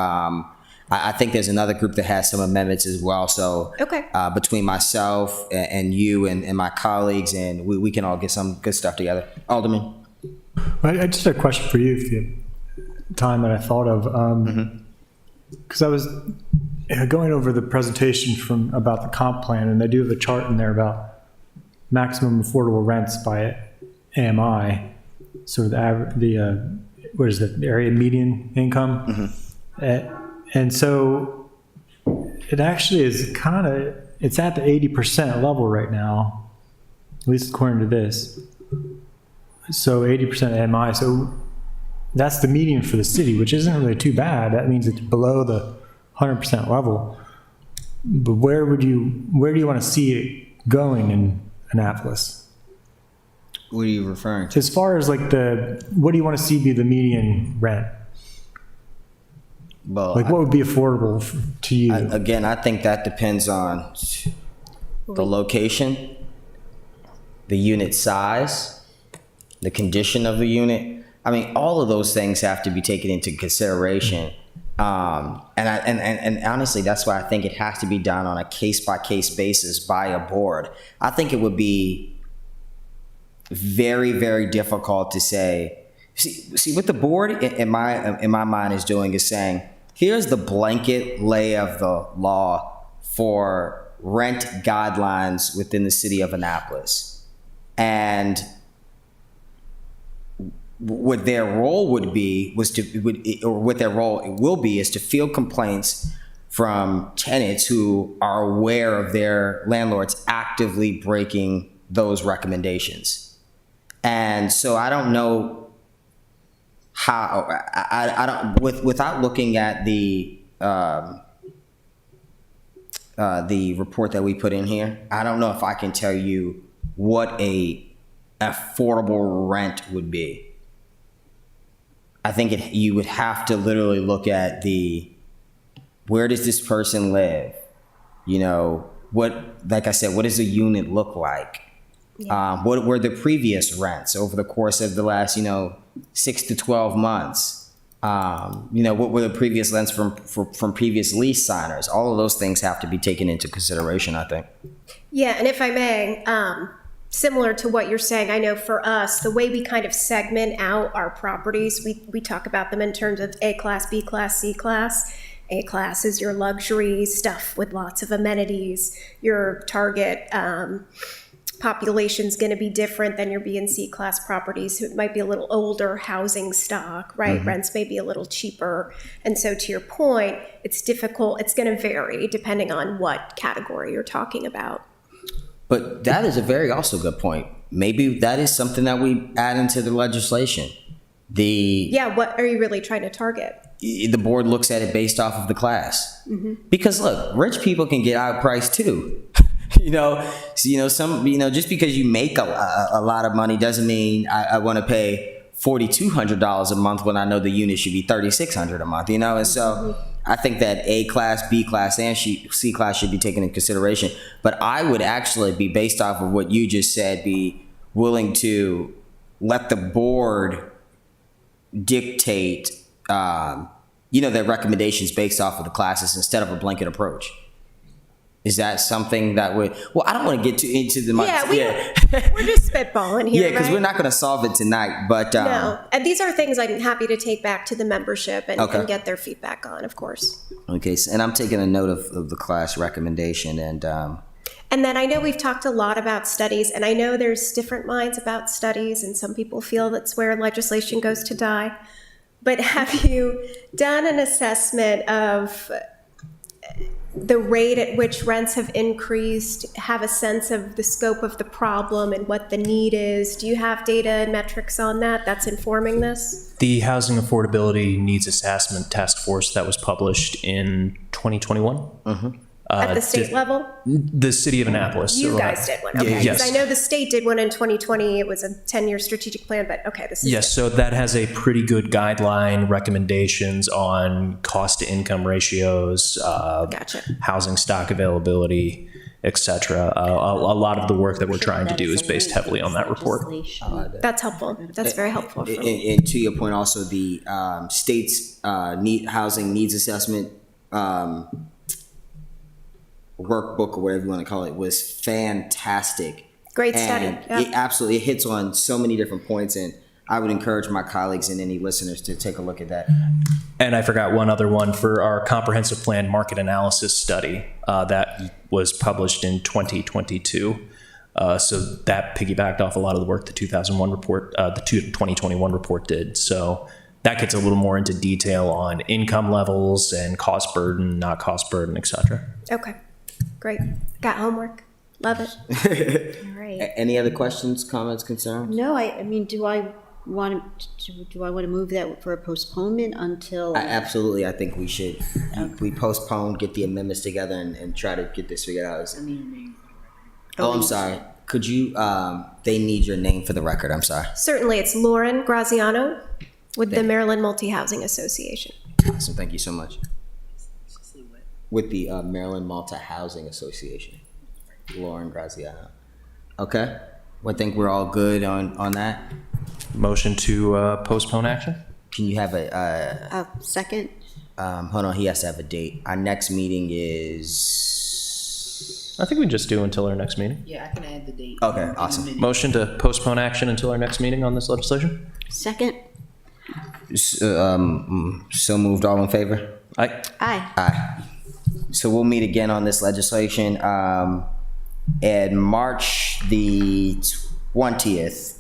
I think there's another group that has some amendments as well. So Okay. Between myself and you and my colleagues, and we can all get some good stuff together. Alderman? I just had a question for you, if you have time that I thought of. Because I was going over the presentation about the comp plan, and they do have a chart in there about maximum affordable rents by AMI, sort of the area median income. And so it actually is it's at the 80% level right now, at least according to this. So 80% AMI. So that's the median for the city, which isn't really too bad. That means it's below the 100% level. But where do you want to see it going in Annapolis? What are you referring to? As far as what do you want to see be the median rent? Well, What would be affordable to you? again, I think that depends on the location, the unit size, the condition of the unit. I mean, all of those things have to be taken into consideration. And honestly, that's why I think it has to be done on a case-by-case basis by a board. I think it would be very, very difficult to say. See what the board in my mind is doing is saying, here's the blanket lay of the law for rent guidelines within the city of Annapolis, and what their role will be is to field complaints from tenants who are aware of their landlords actively breaking those recommendations. And so I don't know how I don't without looking at the report that we put in here, I don't know if I can tell you what a affordable rent would be. I think you would have to literally look at where does this person live? Like I said, what does the unit look like? Yeah. What were the previous rents over the course of the last, 6 to 12 months? What were the previous rents from previous lease signers? All of those things have to be taken into consideration, I think. Yeah, and if I may, similar to what you're saying, I know for us, the way we kind of segment out our properties, we talk about them in terms of A class, B class, C class. A class is your luxury stuff with lots of amenities. Your target population's going to be different than your B and C class properties. So it might be a little older housing stock, right? Mm-hmm. Rents may be a little cheaper. And so to your point, it's difficult. It's going to vary depending on what category you're talking about. But that is a very also good point. Maybe that is something that we add into the legislation. What are you really trying to target? The board looks at it based off of the class. Mm-hmm. Because look, rich people can get outpriced too. Just because you make a lot of money doesn't mean I want to pay $4,200 a month when I know the unit should be $3,600 a month, And so I think that A class, B class, and C class should be taken into consideration. But I would actually be, based off of what you just said, be willing to let the board dictate, their recommendations based off of the classes instead of a blanket approach. Is that something that would? Well, I don't want to get into the. We're just spitballing here. Yeah, because right? we're not going to solve it tonight. But no, and these are things I'm happy to take back to the membership and get their feedback on, of course. Okay, and I'm taking a note of the class recommendation, and then I know we've talked a lot about studies, and I know there's different minds about studies, and some people feel that's where legislation goes to die. But have you done an assessment of the rate at which rents have increased, have a sense of the scope of the problem and what the need is? Do you have data and metrics on that that's informing this? The Housing Affordability Needs Assessment Task Force that was published in 2021 At the state level? The city of Annapolis. You So, guys did one, yeah, okay. yes. Because I know the state did one in 2020. It was a 10-year strategic plan, but okay, this is. Yes, so that has a pretty good guideline, recommendations on cost to income ratios, Gotcha. housing stock availability, et cetera. A lot of the work that we're trying to do is based heavily on that report. That's helpful. That's very helpful for me. And to your point, also the state's housing needs assessment workbook or whatever you want to call it was fantastic. Great study, And yeah. it absolutely hits on so many different points, and I would encourage my colleagues and any listeners to take a look at that. And I forgot one other one for our comprehensive plan market analysis study that was published in 2022. So that piggybacked off a lot of the work the 2001 report, the 2021 report did. So that gets a little more into detail on income levels and cost burden, not cost burden, et cetera. Okay, great. Got homework. Love it. All right. Any other questions, comments, concerns? No, I mean, do I want to move that for a postponement until? Absolutely, I think we should. We postpone, get the amendments together, and try to get this figured out. Oh, I'm sorry. Could you? They need your name for the record. I'm sorry. Certainly, it's Lauren Graziano with the Maryland Multi-Housing Association. Awesome. Thank you so much. With the Maryland Multi-Housing Association, Lauren Graziano. Okay. I think we're all good on that. Motion to postpone action? Can you have a? Second? Hold on. He has to have a date. Our next meeting is. I think we just do until our next meeting. Yeah, I can add the date. Okay, in a awesome. minute. Motion to postpone action until our next meeting on this legislation? Second? So moved. All in favor? Aye. Aye. So we'll meet again on this legislation in March the 20th.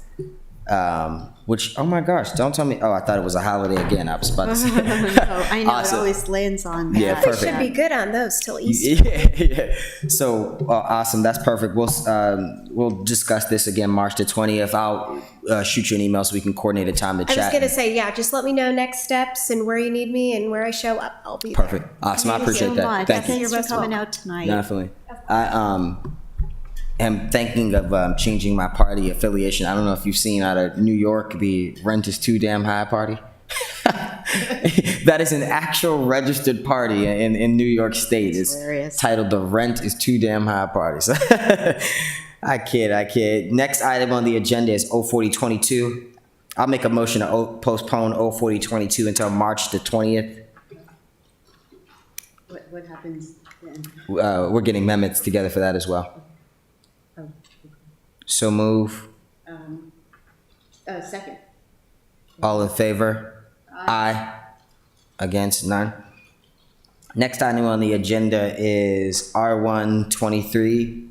Which, oh my gosh, don't tell me. Oh, I thought it was a holiday again. I was about to say. Oh, I know, Awesome. it always lands on that. Yeah, We perfect. should be good on those till Easter. Yeah. So awesome. That's perfect. We'll discuss this again March the 20th. I'll shoot you an email so we can coordinate a time to I was chat. gonna say, yeah, just let me know next steps and where you need me and where I show up. I'll be there. Perfect. Awesome. I Thank you appreciate so that. much. Thank you. Thanks for You're coming most out tonight. Definitely. I am thinking of changing my party affiliation. I don't know if you've seen out of New York the Rent is Too Damn High party. That is an actual registered party in New York State. It's hilarious. titled the Rent is Too Damn High party. So I kid. Next item on the agenda is 04022. I'll make a motion to postpone 04022 until March the 20th. What happens then? We're getting amendments together for that as well. So move. Second. All in favor? Aye. Against? None? Next item on the agenda is R123,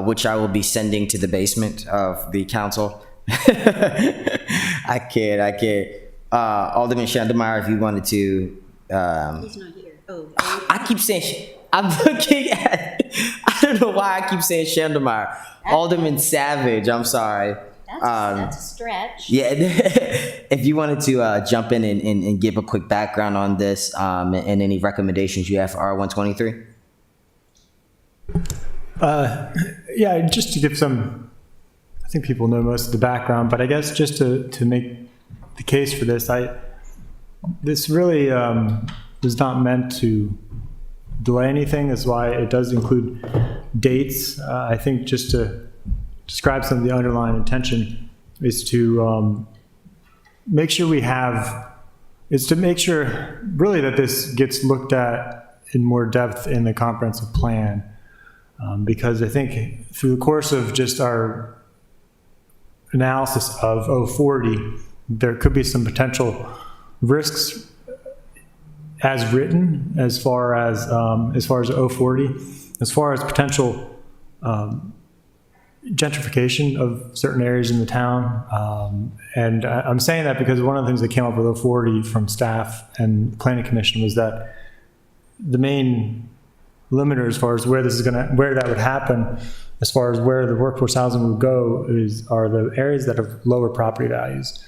which I will be sending to the basement of the council. I kid. Alderman Schandemeyer, if you wanted to. He's not here. Oh, I keep saying, I'm looking at, I don't know why I keep saying Schandemeyer. Alderman Savage, I'm sorry. that's a stretch. Yeah, if you wanted to jump in and give a quick background on this and any recommendations you have for R123. Yeah, just to give some, I think people know most of the background, but I guess just to make the case for this, this really was not meant to delay anything. That's why it does include dates. I think just to describe some of the underlying intention is to make sure really that this gets looked at in more depth in the comprehensive plan. Because I think through the course of just our analysis of 040, there could be some potential risks as written as far as 040, as far as potential gentrification of certain areas in the town. And I'm saying that because one of the things that came up with 040 from staff and planning commission was that the main limiter as far as where that would happen, as far as where the workforce housing would go, are the areas that have lower property values.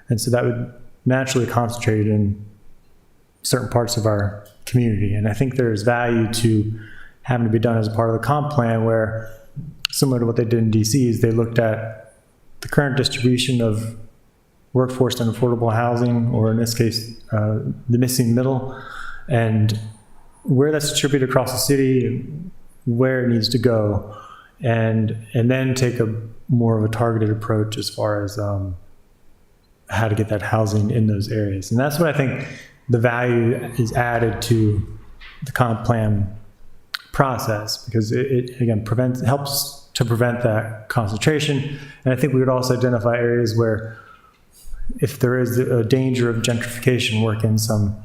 And so that would naturally concentrate in certain parts of our community. And I think there's value to having to be done as a part of the comp plan, where similar to what they did in DC is they looked at the current distribution of workforce and affordable housing, or in this case, the missing middle, and where that's distributed across the city, where it needs to go, and then take a more of a targeted approach as far as how to get that housing in those areas. And that's what I think the value is added to the comp plan process, because it again helps to prevent that concentration. And I think we would also identify areas where, if there is a danger of gentrification, work in some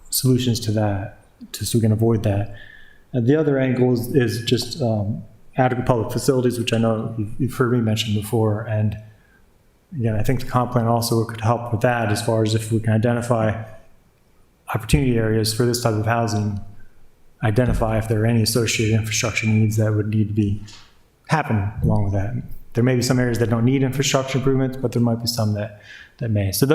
solutions to that, so we can avoid that. And the other angle is just adequate public facilities, which I know you've heard me mention before. And again, I think the comp plan also could help with that, as far as if we can identify opportunity areas for this type of housing, identify if there are any associated infrastructure needs that would need to happen along with that. There may be some areas that don't need infrastructure improvements, but there might be some that may. So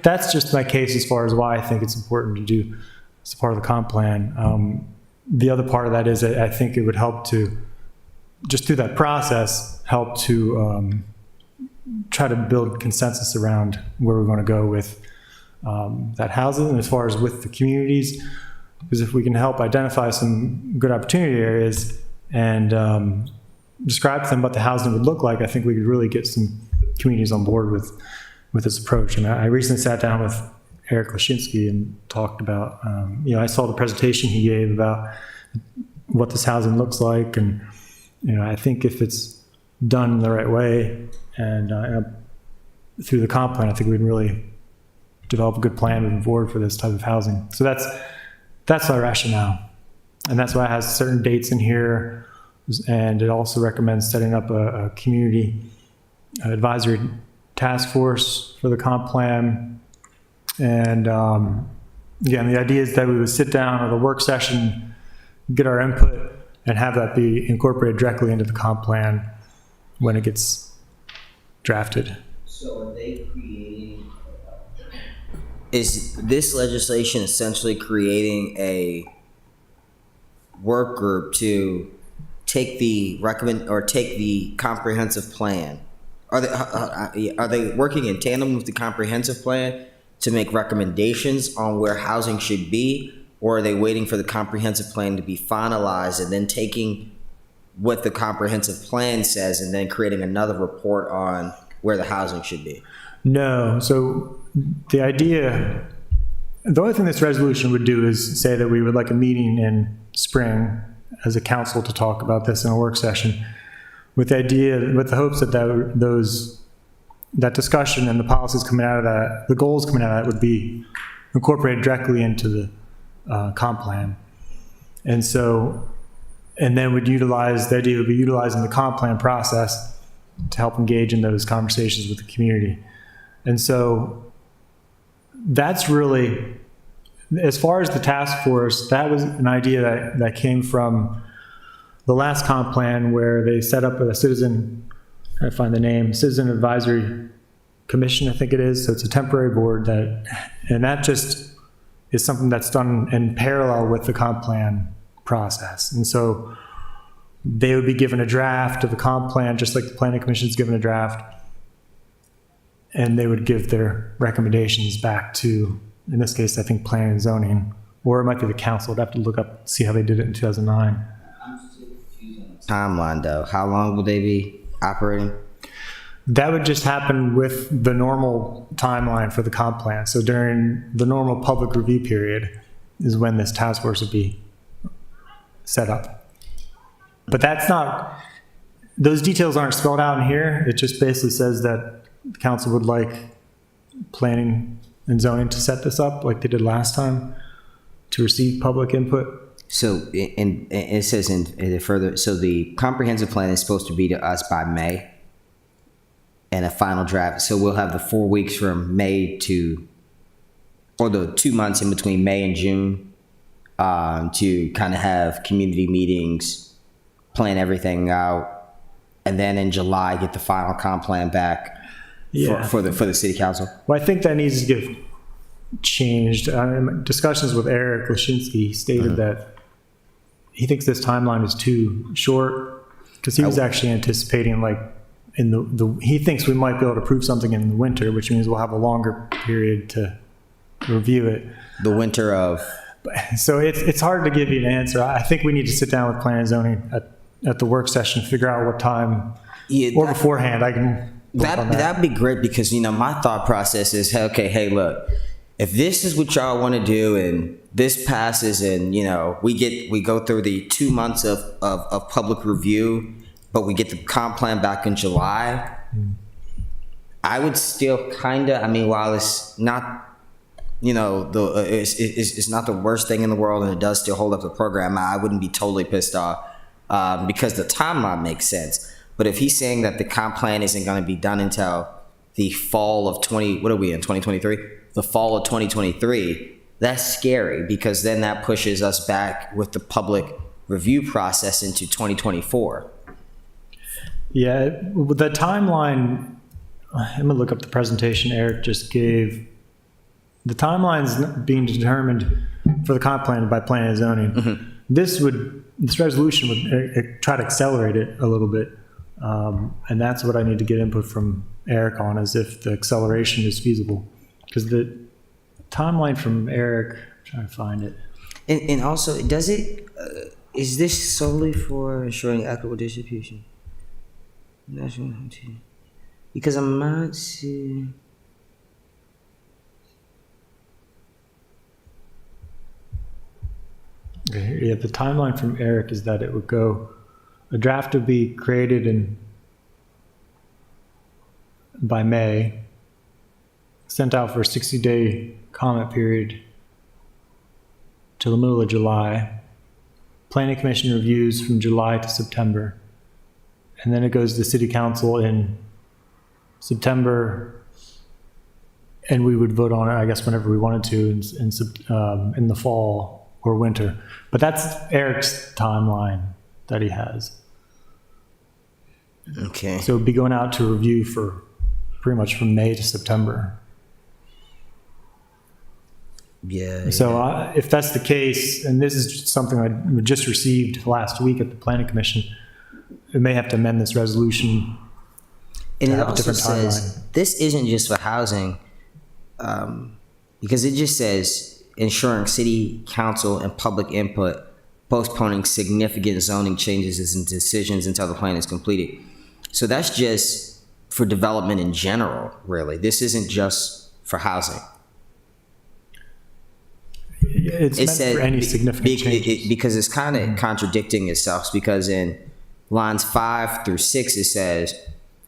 that's just my case as far as why I think it's important to do as a part of the comp plan. The other part of that is I think it would help to, just through that process, help to try to build consensus around where we're going to go with that housing, and as far as with the communities, because if we can help identify some good opportunity areas and describe to them what the housing would look like, I think we could really get some communities on board with this approach. And I recently sat down with Eric Lashinsky and talked about, I saw the presentation he gave about what this housing looks like. And, I think if it's done the right way and through the comp plan, I think we can really develop a good plan moving forward for this type of housing. So that's our rationale. And that's why it has certain dates in here. And it also recommends setting up a community advisory task force for the comp plan. And again, the idea is that we would sit down at a work session, get our input, and have that be incorporated directly into the comp plan when it gets drafted. So are they creating, is this legislation essentially creating a work group to take the comprehensive plan? Are they working in tandem with the comprehensive plan to make recommendations on where housing should be, or are they waiting for the comprehensive plan to be finalized and then taking what the comprehensive plan says and then creating another report on where the housing should be? No. So the only thing this resolution would do is say that we would like a meeting in spring as a council to talk about this in a work session, with the hopes that that discussion and the policies coming out of that, the goals coming out of that, would be incorporated directly into the comp plan. And then the idea would be utilizing the comp plan process to help engage in those conversations with the community. And so that's really, as far as the task force, that was an idea that came from the last comp plan, where they set up a citizen advisory commission, I think it is. So it's a temporary board and that just is something that's done in parallel with the comp plan process. And so they would be given a draft of the comp plan, just like the planning commission is given a draft, and they would give their recommendations back to, in this case, I think planning and zoning, or it might be the council. I'd have to look up, see how they did it in 2009. I'm still confused on the timeline, though. How long will they be operating? That would just happen with the normal timeline for the comp plan. So during the normal public review period is when this task force would be set up. But those details aren't spelled out in here. It just basically says that the council would like planning and zoning to set this up like they did last time to receive public input. So it says so the comprehensive plan is supposed to be to us by May, and a final draft. So we'll have the 4 weeks from May or the 2 months in between May and June to kind of have community meetings, plan everything out, and then in July get the final comp plan back for the city council. Well, I think that needs to give changed. Discussions with Eric Lashinsky stated that he thinks this timeline is too short because he was actually anticipating like in he thinks we might be able to prove something in the winter, which means we'll have a longer period to review it. The winter of. So it's hard to give you an answer. I think we need to sit down with planning and zoning at the work session, figure out what time or beforehand I can work on that. That'd be great because, you know, my thought process is, okay, hey, look, if this is what y'all want to do and this passes and, you know, we go through the 2 months of public review, but we get the comp plan back in July, I would still kind of, I mean, while it's not, you know, it's not the worst thing in the world and it does still hold up the program, I wouldn't be totally pissed off because the timeline makes sense. But if he's saying that the comp plan isn't going to be done until the fall of 2023? The fall of 2023, that's scary because then that pushes us back with the public review process into 2024. Yeah, with the timeline, I'm going to look up the presentation Eric just gave. The timeline's being determined for the comp plan by planning and zoning. This resolution would try to accelerate it a little bit. And that's what I need to get input from Eric on, is if the acceleration is feasible. Because the timeline from Eric, I'm trying to find it. And also, is this solely for ensuring equitable distribution? Because I'm not seeing. Okay, yeah, the timeline from Eric is that it would go, a draft would be created by May, sent out for a 60-day comment period till the middle of July. Planning Commission reviews from July to September. And then it goes to the City Council in September, and we would vote on it, I guess, whenever we wanted to in the fall or winter. But that's Eric's timeline that he has. Okay. So it'd be going out to review for pretty much from May to September. Yeah. So if that's the case, and this is something I just received last week at the Planning Commission, we may have to amend this resolution. And it have a also different says timeline. this isn't just for housing, because it just says ensuring city council and public input, postponing significant zoning changes and decisions until the plan is completed. So that's just for development in general, really. This isn't just for housing. It's It meant said for any significant changes. because it's kind of contradicting itself, because in lines 5 through 6 it says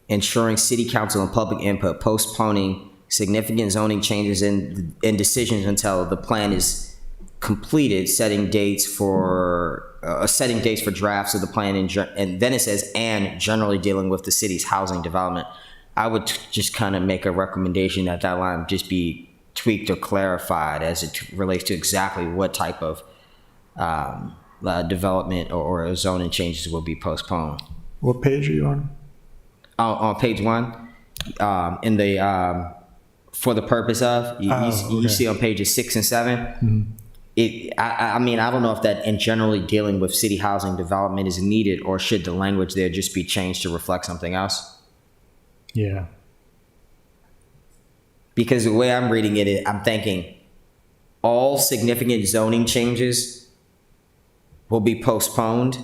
ensuring city council and public input, postponing significant zoning changes and decisions until the plan is completed, setting dates for drafts of the plan, and then it says and generally dealing with the city's housing development. I would just kind of make a recommendation that line just be tweaked or clarified as it relates to exactly what type of development or zoning changes will be postponed. What page are you on? On page 1, in the for the purpose of, you see on pages 6 and 7. I mean, I don't know if that in generally dealing with city housing development is needed, or should the language there just be changed to reflect something else? Yeah. Because the way I'm reading it, I'm thinking all significant zoning changes will be postponed.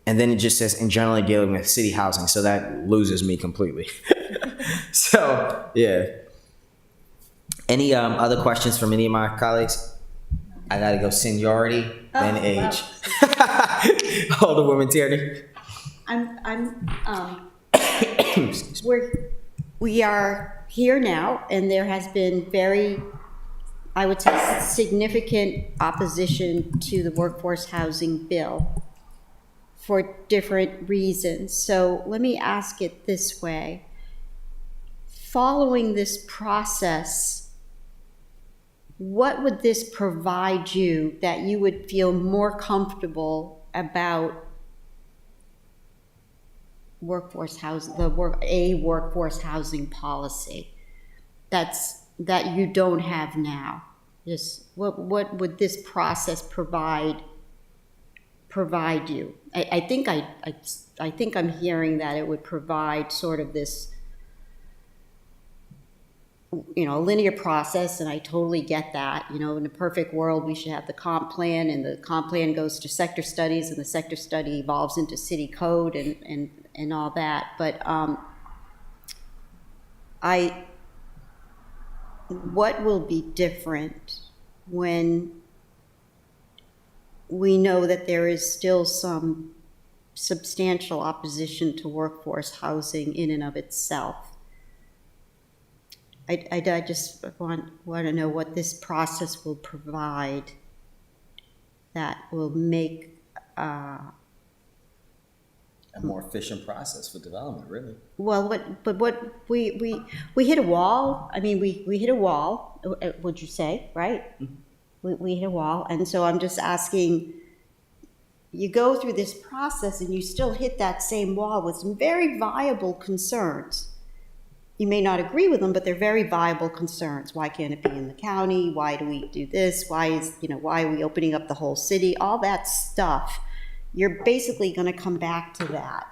And then it just says in generally dealing with city housing. So that loses me completely. So, yeah. Any other questions from any of my colleagues? I gotta go seniority, then age. Alderwoman Tierney. We are here now, and there has been very, I would say, significant opposition to the workforce housing bill for different reasons. So let me ask it this way. Following this process, what would this provide you that you would feel more comfortable about workforce housing, workforce housing policy? that you don't have now? Just what would this process provide you? I think I'm hearing that it would provide sort of this, you know, a linear process, and I totally get that. You know, in a perfect world, we should have the comp plan, and the comp plan goes to sector studies, and the sector study evolves into city code and all that. But what will be different when we know that there is still some substantial opposition to workforce housing in and of itself? I just want to know what this process will provide that will make A more efficient process for development, really. well, what we hit a wall. I mean, we hit a wall. Would you say, right? We hit a wall, and so I'm just asking. You go through this process, and you still hit that same wall with some very viable concerns. You may not agree with them, but they're very viable concerns. Why can't it be in the county? Why do we do this? Why are we opening up the whole city? All that stuff. You're basically going to come back to that.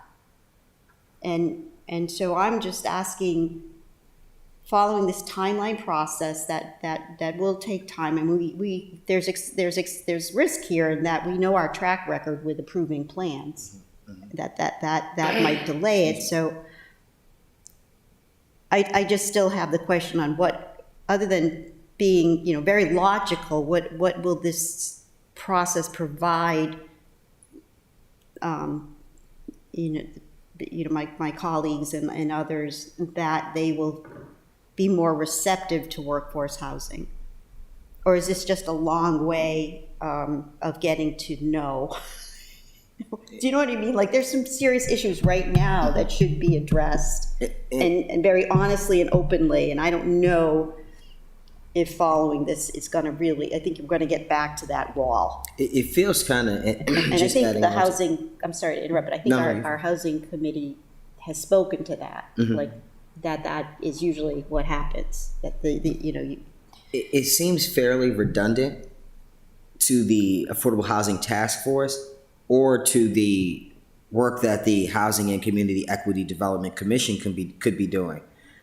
And so I'm just asking, following this timeline process that will take time, and there's risk here in that we know our track record with approving plans, that might delay it. So I just still have the question on what, other than being, you know, very logical, what will this process provide, my colleagues and others, that they will be more receptive to workforce housing? Or is this just a long way of getting to know? Do you know what I mean? Like, there's some serious issues right now that should be addressed, and very honestly and openly. And I don't know if following this is going to really, I think you're going to get back to that wall. It feels kind of, And I think the housing, I'm sorry to interrupt, but I think our housing committee has spoken to that. Like, that is usually what happens, that it seems fairly redundant to the Affordable Housing Task Force or to the work that the Housing and Community Equity Development Commission could be doing.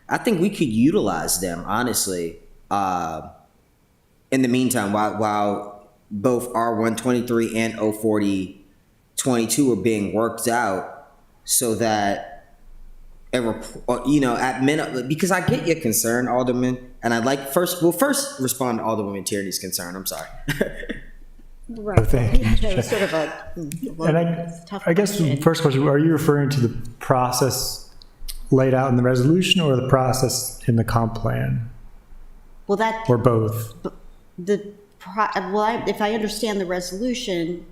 I think we could utilize them, honestly, in the meantime, while both R123 and O4022 are being worked out, so that at minute, because I get your concern, Alderman, and I'd like first respond to Alderwoman Tierney's concern. I'm sorry. right. Thank you. That was sort of a And tough I guess the question. first question, are you referring to the process laid out in the resolution or the process in the comp plan, Well, that or both? if I understand the resolution,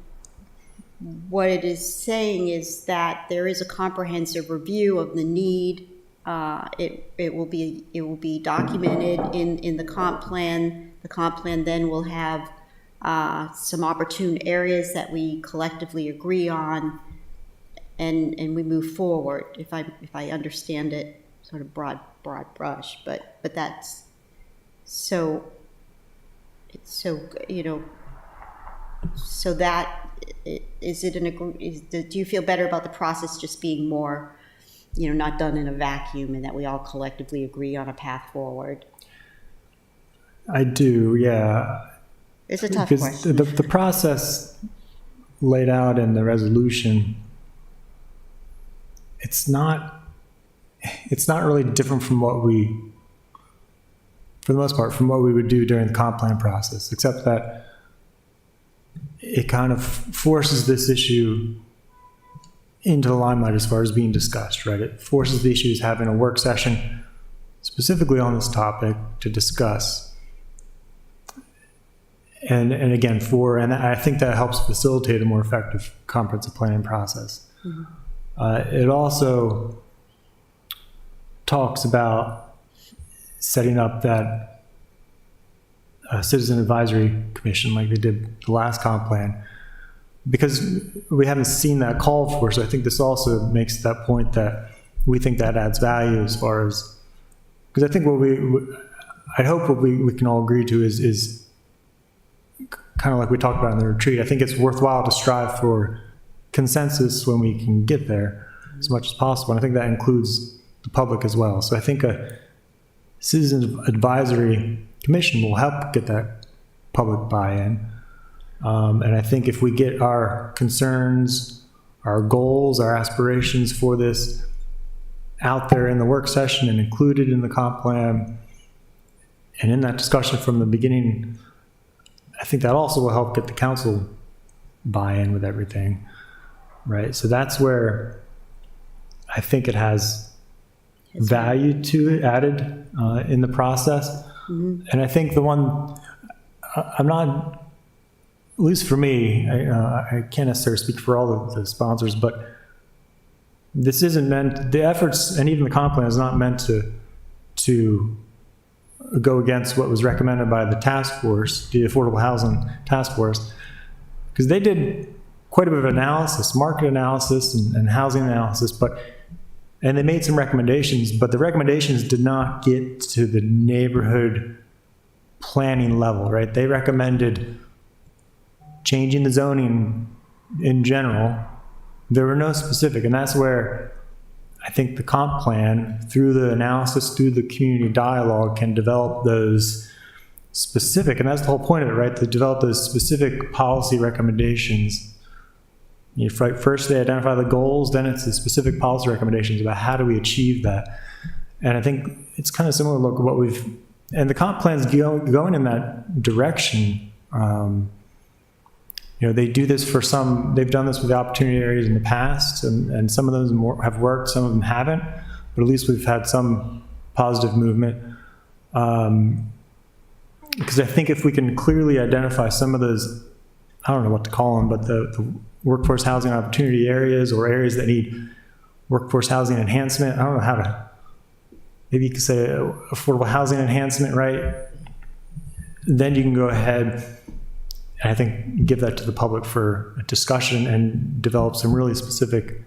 what it is saying is that there is a comprehensive review of the need. It will be documented in the comp plan. The comp plan then will have some opportune areas that we collectively agree on, and we move forward. If I understand it, sort of broad brush, but that's so. So that is it do you feel better about the process just being more, not done in a vacuum, and that we all collectively agree on a path forward? I do, yeah. It's a tough Because question. the process laid out in the resolution, it's not really different from what we, for the most part, from what we would do during the comp plan process, except that it kind of forces this issue into the limelight as far as being discussed, right? It forces the issues having a work session specifically on this topic to discuss. And again, and I think that helps facilitate a more effective comprehensive planning process. Mm-hmm. It also talks about setting up that citizen advisory commission like they did the last comp plan, because we haven't seen that called for. So I think this also makes that point that we think that adds value as far as, because I think I hope what we can all agree to is kind of like we talked about in the retreat. I think it's worthwhile to strive for consensus when we can get there as much as possible. And I think that includes the public as well. So I think a citizen advisory commission will help get that public buy-in. And I think if we get our concerns, our goals, our aspirations for this out there in the work session and included in the comp plan, and in that discussion from the beginning, I think that also will help get the council buy-in with everything, right? So that's where I think it has value to it added in the process. And I think the one, I'm not, at least for me, I can't necessarily speak for all of the sponsors, but this isn't meant, the efforts and even the comp plan is not meant to go against what was recommended by the task force, the Affordable Housing Task Force, because they did quite a bit of analysis, market analysis and housing analysis, and they made some recommendations, but the recommendations did not get to the neighborhood planning level, right? They recommended changing the zoning in general. There were no specific, and that's where I think the comp plan, through the analysis, through the community dialogue, can develop those specific, and that's the whole point of it, right? To develop those specific policy recommendations. First they identify the goals, then it's the specific policy recommendations about how do we achieve that. And I think it's kind of similar to what we've, and the comp plan's going in that direction. They do this for some, they've done this with the opportunity areas in the past, and some of those have worked, some of them haven't, but at least we've had some positive movement. Because I think if we can clearly identify some of those, I don't know what to call them, but the workforce housing opportunity areas or areas that need workforce housing enhancement, I don't know how to, maybe you could say affordable housing enhancement, right? Then you can go ahead and I think give that to the public for a discussion and develop some really specific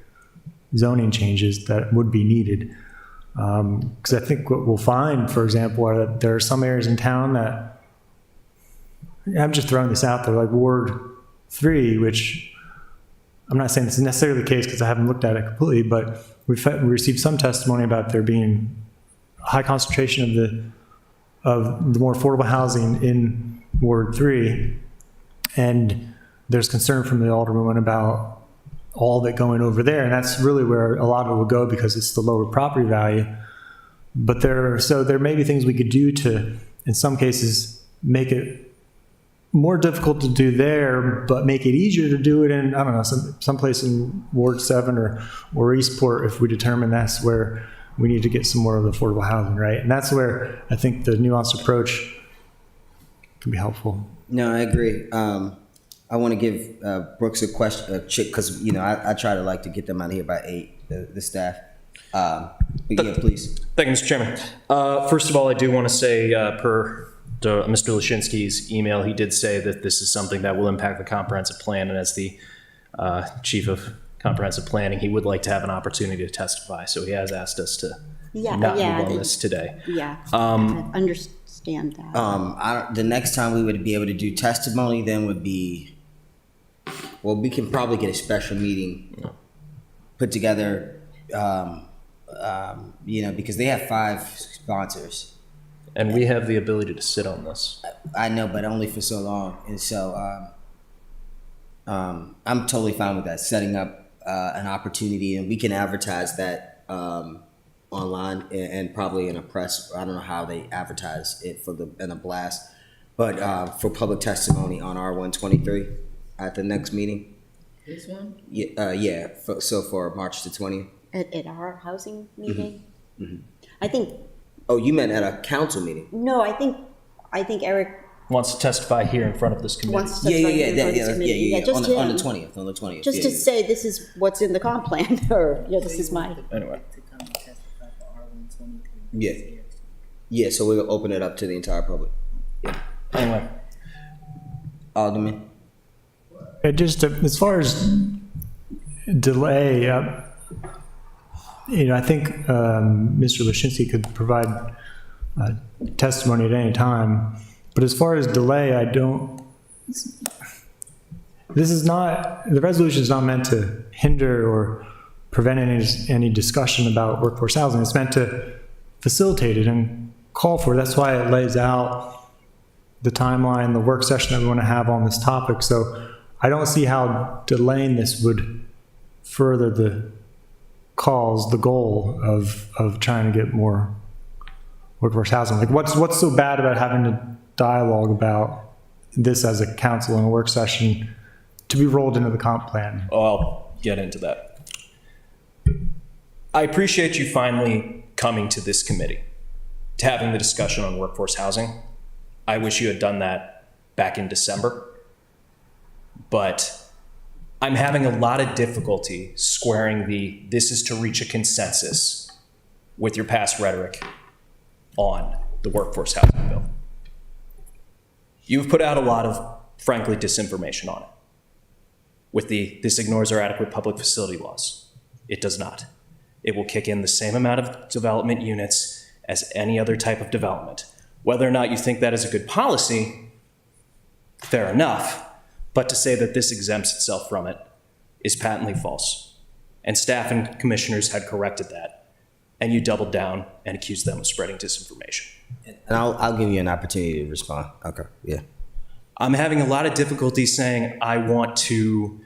zoning changes that would be needed. Because I think what we'll find, for example, are that there are some areas in town that, I'm just throwing this out there, like Ward 3, which I'm not saying this is necessarily the case because I haven't looked at it completely, but we received some testimony about there being a high concentration of the more affordable housing in Ward 3. And there's concern from the alderwoman about all that going over there. And that's really where a lot of it will go because it's the lower property value. But there may be things we could do to, in some cases, make it more difficult to do there, but make it easier to do it in, I don't know, someplace in Ward 7 or Eastport if we determine that's where we need to get some more of the affordable housing, right? And that's where I think the nuanced approach can be helpful. No, I agree. I want to give Brooks a question, because I try to get them out of here by 8, the staff. But yeah, please. Thank you, Mr. Chairman. First of all, I do want to say, per Mr. Lashinsky's email, he did say that this is something that will impact the comprehensive plan, and as the chief of comprehensive planning, he would like to have an opportunity to testify. So he has asked us to not move on this today. Yeah, I understand that. The next time we would be able to do testimony then would be, well, we can probably get a special meeting put together, because they have 5 sponsors. And we have the ability to sit on this. I know, but only for so long. And so I'm totally fine with that, setting up an opportunity, and we can advertise that online and probably in a press. I don't know how they advertise it in a blast, but for public testimony on R123 at the next meeting. This one? Yeah. So for March the 20th. At our housing meeting? Mm-hmm. I think, Oh, you meant at a council meeting? no, I think Eric Wants to testify here in front of this committee. wants to. Yeah. Just On the him. 20th. Just to say, this is what's in the comp plan, or, this is my, Anyway. To come and testify for R123. Yeah. Yeah, so we'll open it up to the entire public. Anyway. Alderman? Just as far as delay, I think Mr. Lashinsky could provide testimony at any time. But as far as delay, the resolution is not meant to hinder or prevent any discussion about workforce housing. It's meant to facilitate it and call for it. That's why it lays out the timeline, the work session that we want to have on this topic. So I don't see how delaying this would further the goal of trying to get more workforce housing. Like what's so bad about having a dialogue about this as a council in a work session to be rolled into the comp plan? Oh, I'll get into that. I appreciate you finally coming to this committee, to having the discussion on workforce housing. I wish you had done that back in December, but I'm having a lot of difficulty squaring this is to reach a consensus with your past rhetoric on the workforce housing bill. You've put out a lot of, frankly, disinformation on it. With this ignores our adequate public facility laws. It does not. It will kick in the same amount of development units as any other type of development. Whether or not you think that is a good policy, fair enough. But to say that this exempts itself from it is patently false. And staff and commissioners had corrected that. And you doubled down and accused them of spreading disinformation. And I'll give you an opportunity to respond. Okay, yeah. I'm having a lot of difficulty saying I want to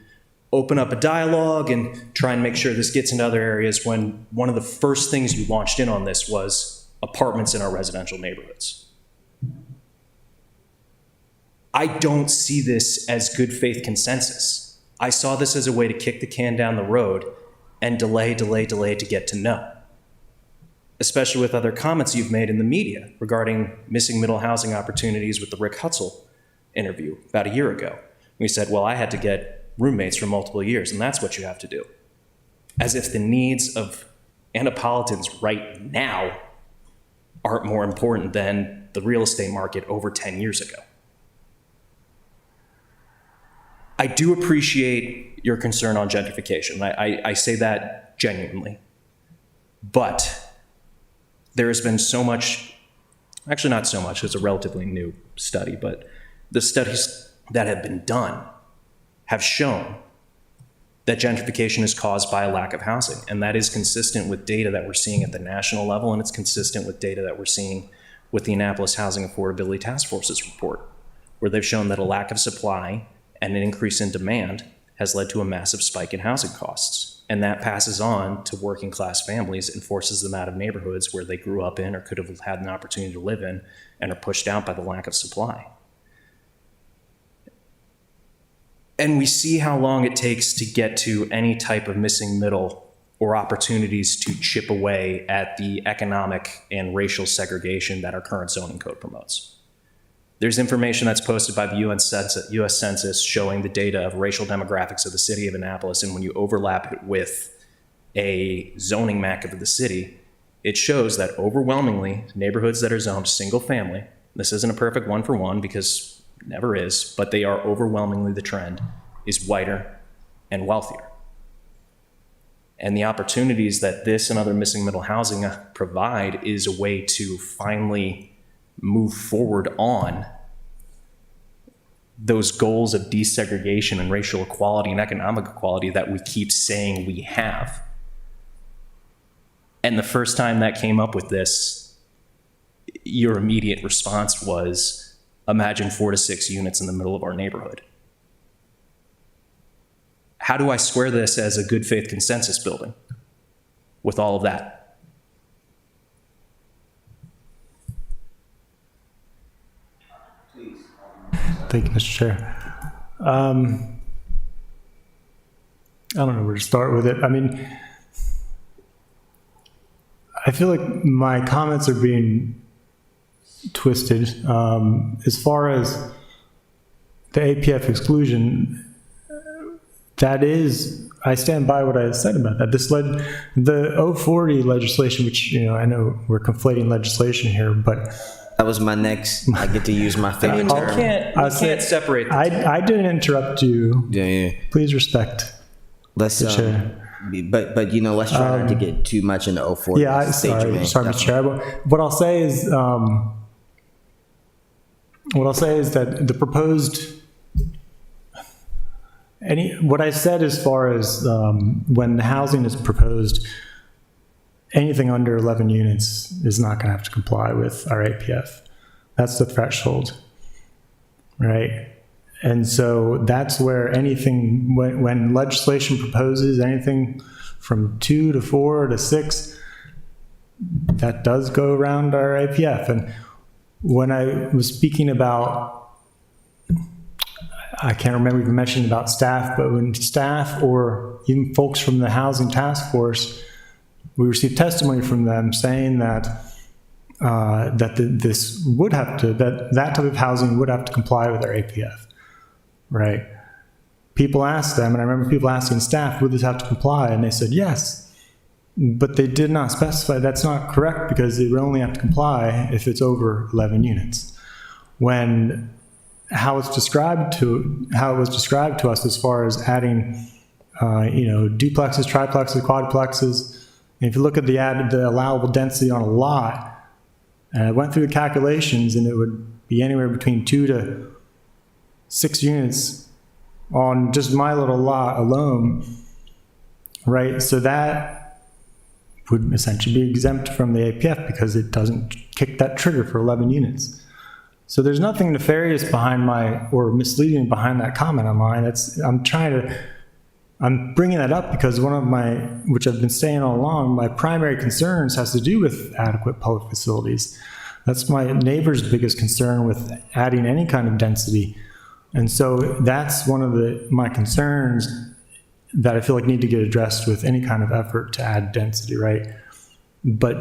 open up a dialogue and try and make sure this gets into other areas when one of the first things you launched in on this was apartments in our residential neighborhoods. I don't see this as good faith consensus. I saw this as a way to kick the can down the road and delay to get to know. Especially with other comments you've made in the media regarding missing middle housing opportunities with the Rick Hutzel interview about a year ago. We said, well, I had to get roommates for multiple years, and that's what you have to do. As if the needs of Annapolitans right now aren't more important than the real estate market over 10 years ago. I do appreciate your concern on gentrification. I say that genuinely. But there has been so much, actually not so much, it's a relatively new study, but the studies that have been done have shown that gentrification is caused by a lack of housing. And that is consistent with data that we're seeing at the national level, and it's consistent with data that we're seeing with the Annapolis Housing Affordability Task Force's report, where they've shown that a lack of supply and an increase in demand has led to a massive spike in housing costs. And that passes on to working class families and forces them out of neighborhoods where they grew up in or could have had an opportunity to live in and are pushed out by the lack of supply. And we see how long it takes to get to any type of missing middle or opportunities to chip away at the economic and racial segregation that our current zoning code promotes. There's information that's posted by the US Census showing the data of racial demographics of the city of Annapolis, and when you overlap it with a zoning map of the city, it shows that overwhelmingly neighborhoods that are zoned single family, this isn't a perfect one-for-one because never is, but they are overwhelmingly the trend, is whiter and wealthier. And the opportunities that this and other missing middle housing provide is a way to finally move forward on those goals of desegregation and racial equality and economic equality that we keep saying we have. And the first time that came up with this, your immediate response was, imagine 4 to 6 units in the middle of our neighborhood. How do I square this as a good faith consensus building with all of that? Thank you, Mr. Chair. I don't know where to start with it. I mean, I feel like my comments are being twisted. As far as the APF exclusion, that is, I stand by what I said about that. The 040 legislation, which, I know we're conflating legislation here, but That was my next. I get to use my favorite You term. can't separate the two. I didn't interrupt you. Yeah. Please respect Let's the chair. But you know, let's try not to get too much into 04. Yeah, sorry, Mr. Chair. But what I'll say is that the proposed what I said as far as when the housing is proposed, anything under 11 units is not going to have to comply with our APF. That's the threshold, right? And so that's where anything, when legislation proposes anything from 2 to 4 to 6, that does go around our APF. And when I was speaking about, I can't remember if you mentioned about staff, but when staff or even folks from the Housing Task Force, we received testimony from them saying that this would have to, that type of housing would have to comply with our APF. Right. People asked them, and I remember people asking staff, would this have to comply? And they said yes, but they did not specify. That's not correct because they would only have to comply if it's over 11 units. When how it was described to us as far as adding, duplexes, triplexes, quadplexes. And if you look at the allowable density on a lot, and I went through the calculations, and it would be anywhere between 2 to 6 units on just my little lot alone, right? So that would essentially be exempt from the APF because it doesn't kick that trigger for 11 units. So there's nothing nefarious behind or misleading behind that comment of mine. I'm bringing that up because one of which I've been saying all along, my primary concerns has to do with adequate public facilities. That's my neighbor's biggest concern with adding any kind of density. And so that's one of my concerns that I feel like need to get addressed with any kind of effort to add density, right? But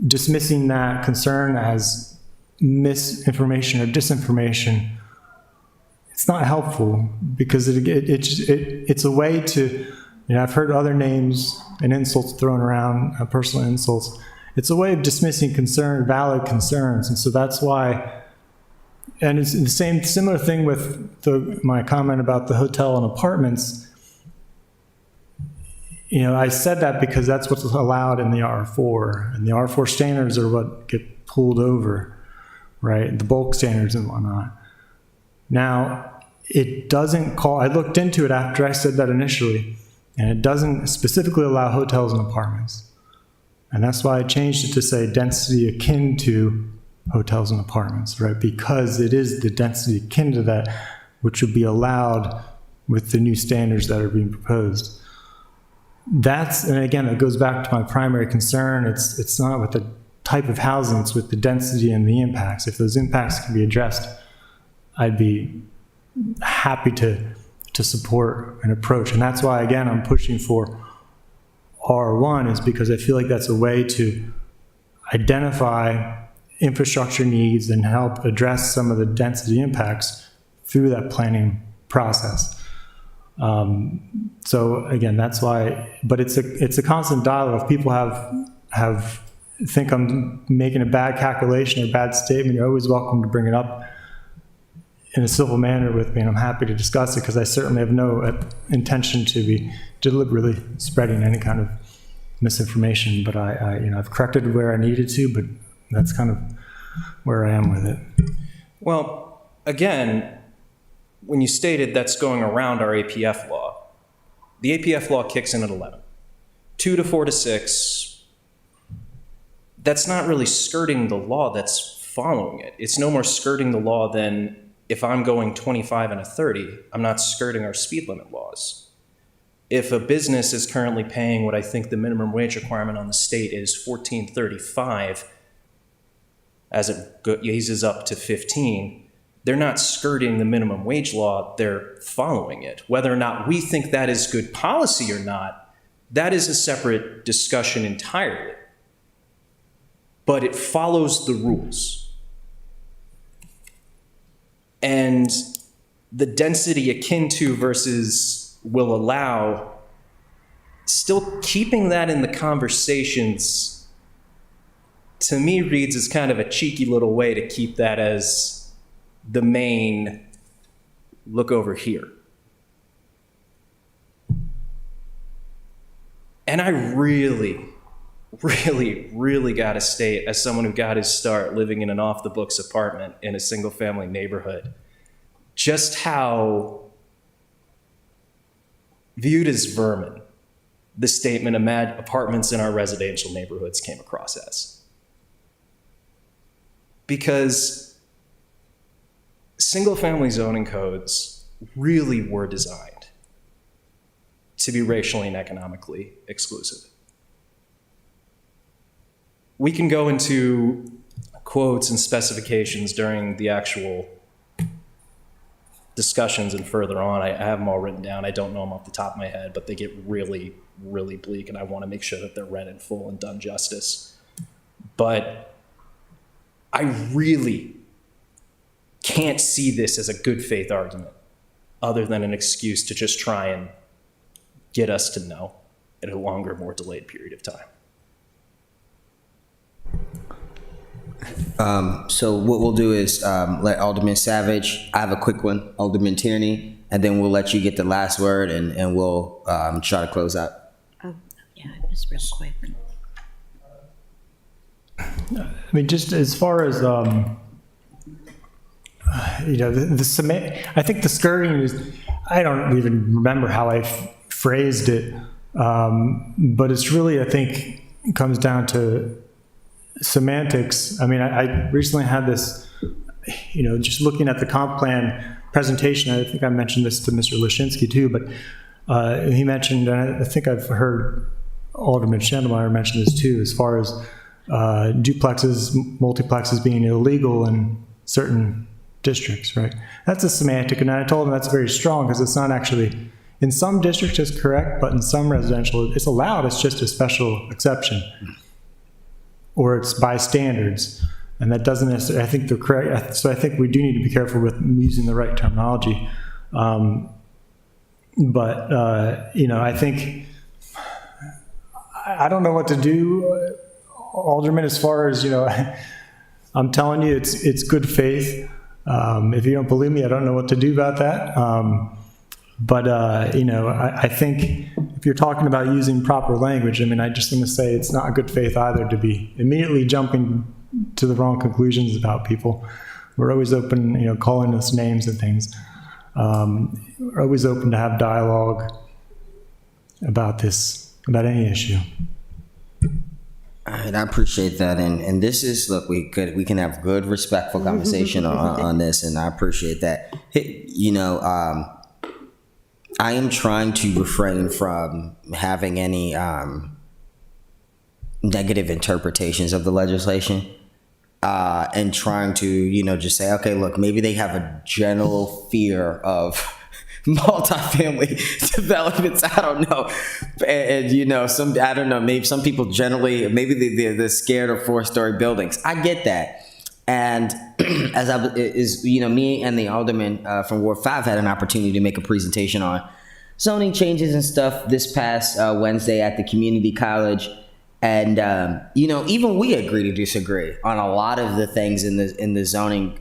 dismissing that concern as misinformation or disinformation, it's not helpful because it's a way to, I've heard other names and insults thrown around, personal insults. It's a way of dismissing valid concerns. And so that's why. And it's the similar thing with my comment about the hotel and apartments. I said that because that's what's allowed in the R4, and the R4 standards are what get pulled over, right? The bulk standards and whatnot. Now, it doesn't I looked into it after I said that initially, and it doesn't specifically allow hotels and apartments. And that's why I changed it to say density akin to hotels and apartments, right? Because it is the density akin to that, which would be allowed with the new standards that are being proposed. And again, it goes back to my primary concern. It's not with the type of housing, it's with the density and the impacts. If those impacts can be addressed, I'd be happy to support an approach. And that's why, again, I'm pushing for R1, is because I feel like that's a way to identify infrastructure needs and help address some of the density impacts through that planning process. So again, that's why, but it's a constant dialogue. If people think I'm making a bad calculation or a bad statement, you're always welcome to bring it up in a civil manner with me, and I'm happy to discuss it because I certainly have no intention to be deliberately spreading any kind of misinformation. But I've corrected where I needed to, but that's kind of where I am with it. Well, again, when you stated that's going around our APF law, the APF law kicks in at 11. 2 to 4 to 6, that's not really skirting the law, that's following it. It's no more skirting the law than if I'm going 25 and a 30, I'm not skirting our speed limit laws. If a business is currently paying what I think the minimum wage requirement on the state is $14.35, as it eases up to 15, they're not skirting the minimum wage law, they're following it. Whether or not we think that is good policy or not, that is a separate discussion entirely. But it follows the rules. And the density akin to versus will allow, still keeping that in the conversations, to me reads as kind of a cheeky little way to keep that as the main look over here. And I really, really got to state, as someone who got his start living in an off-the-books apartment in a single-family neighborhood, just how viewed as vermin the statement apartments in our residential neighborhoods came across as. Because single-family zoning codes really were designed to be racially and economically exclusive. We can go into quotes and specifications during the actual discussions and further on. I have them all written down. I don't know them off the top of my head, but they get really, really bleak, and I want to make sure that they're read in full and done justice. But I really can't see this as a good faith argument other than an excuse to just try and get us to know at a longer, more delayed period of time. So what we'll do is let Alderman Savage, I have a quick one, Alderman Tierney, and then we'll let you get the last word, and we'll try to close out. Oh, yeah, just real quick. I mean, just as far as, I think the skirting is, I don't even remember how I phrased it, but it's really, I think, it comes down to semantics. I mean, I recently had this, just looking at the comp plan presentation, I think I mentioned this to Mr. Lashinsky too, but he mentioned, and I think I've heard Alderman Schneidermeyer mention this too, as far as duplexes, multiplexes being illegal in certain districts, right? That's a semantic, and I told him that's very strong because it's not actually, in some districts it's correct, but in some residential it's allowed, it's just a special exception. Or it's by standards, and that doesn't necessarily, I think they're correct, so I think we do need to be careful with using the right terminology. I think, I don't know what to do, Alderman, as far as, I'm telling you, it's good faith. If you don't believe me, I don't know what to do about that. I think if you're talking about using proper language, I mean, I just want to say it's not good faith either to be immediately jumping to the wrong conclusions about people. We're always open, calling us names and things. We're always open to have dialogue about this, about any issue. All right, I appreciate that, and this is, look, we can have good, respectful conversation on this, and I appreciate that. I am trying to refrain from having any negative interpretations of the legislation, and trying to, just say, okay, look, maybe they have a general fear of multifamily developments. I don't know, and I don't know. Maybe some people generally, maybe they're scared of 4-story buildings. I get that, and me and the alderman from Ward 5 had an opportunity to make a presentation on zoning changes and stuff this past Wednesday at the community college, and even we agree to disagree on a lot of the things in the zoning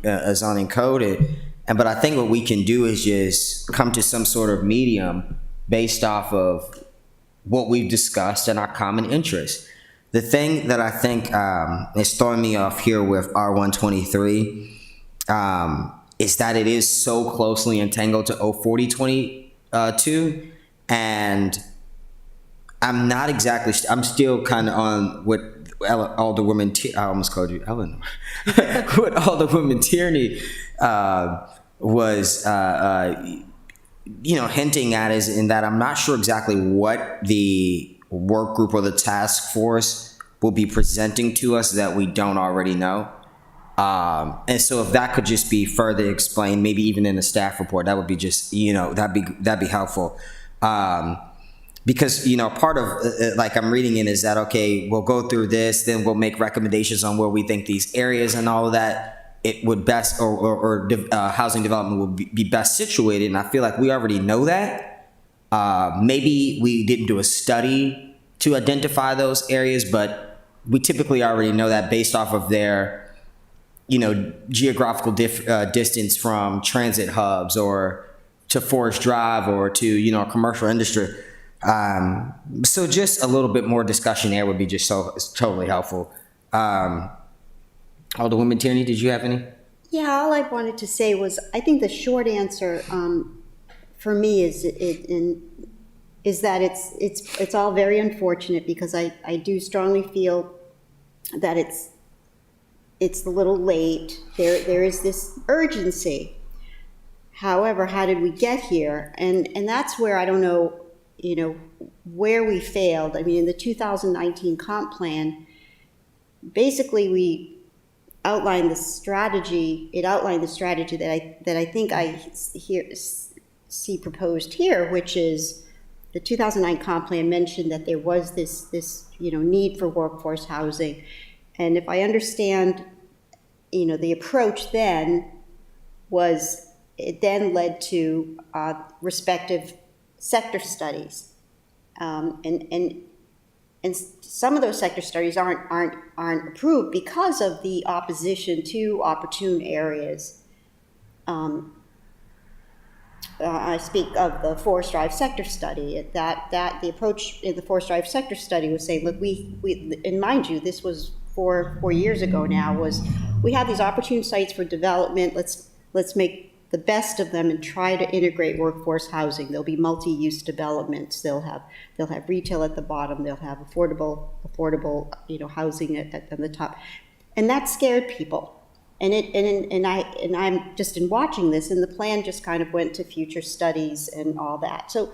code. But I think what we can do is just come to some sort of medium based off of what we've discussed and our common interests. The thing that I think is throwing me off here with R123 is that it is so closely entangled to 04022, and I'm still kind of on what Alderwoman, I almost called you Ellen, what Alderwoman Tierney was hinting at, is in that I'm not sure exactly what the work group or the task force will be presenting to us that we don't already know. And so if that could just be further explained, maybe even in a staff report, that would be just, that'd be helpful. Because, part of, I'm reading it is that, okay, we'll go through this, then we'll make recommendations on where we think these areas and all of that, it would best, or housing development would be best situated. And I feel like we already know that. Maybe we didn't do a study to identify those areas, but we typically already know that based off of their, geographical distance from transit hubs or to Forest Drive or to, commercial industry. So just a little bit more discussion there would be just so it's totally helpful. Alderwoman Tierney, did you have any? Yeah, all I wanted to say was, I think the short answer for me is that it's all very unfortunate, because I do strongly feel that it's a little late. There is this urgency. However, how did we get here? And that's where I don't know, where we failed. I mean, in the 2019 comp plan, basically we outlined the strategy. It outlined the strategy that I think I see proposed here, which is the 2009 comp plan mentioned that there was this need for workforce housing. And if I understand, the approach then was, it then led to respective sector studies, and some of those sector studies aren't approved because of the opposition to opportune areas. I speak of the Forest Drive sector study. That the approach in the Forest Drive sector study was saying, look, we and mind you, this was four years ago now. Was we have these opportune sites for development. Let's make the best of them and try to integrate workforce housing. There'll be multi-use developments. They'll have retail at the bottom. They'll have affordable housing at the top, and that scared people. And I'm just in watching this, and the plan just kind of went to future studies and all that. So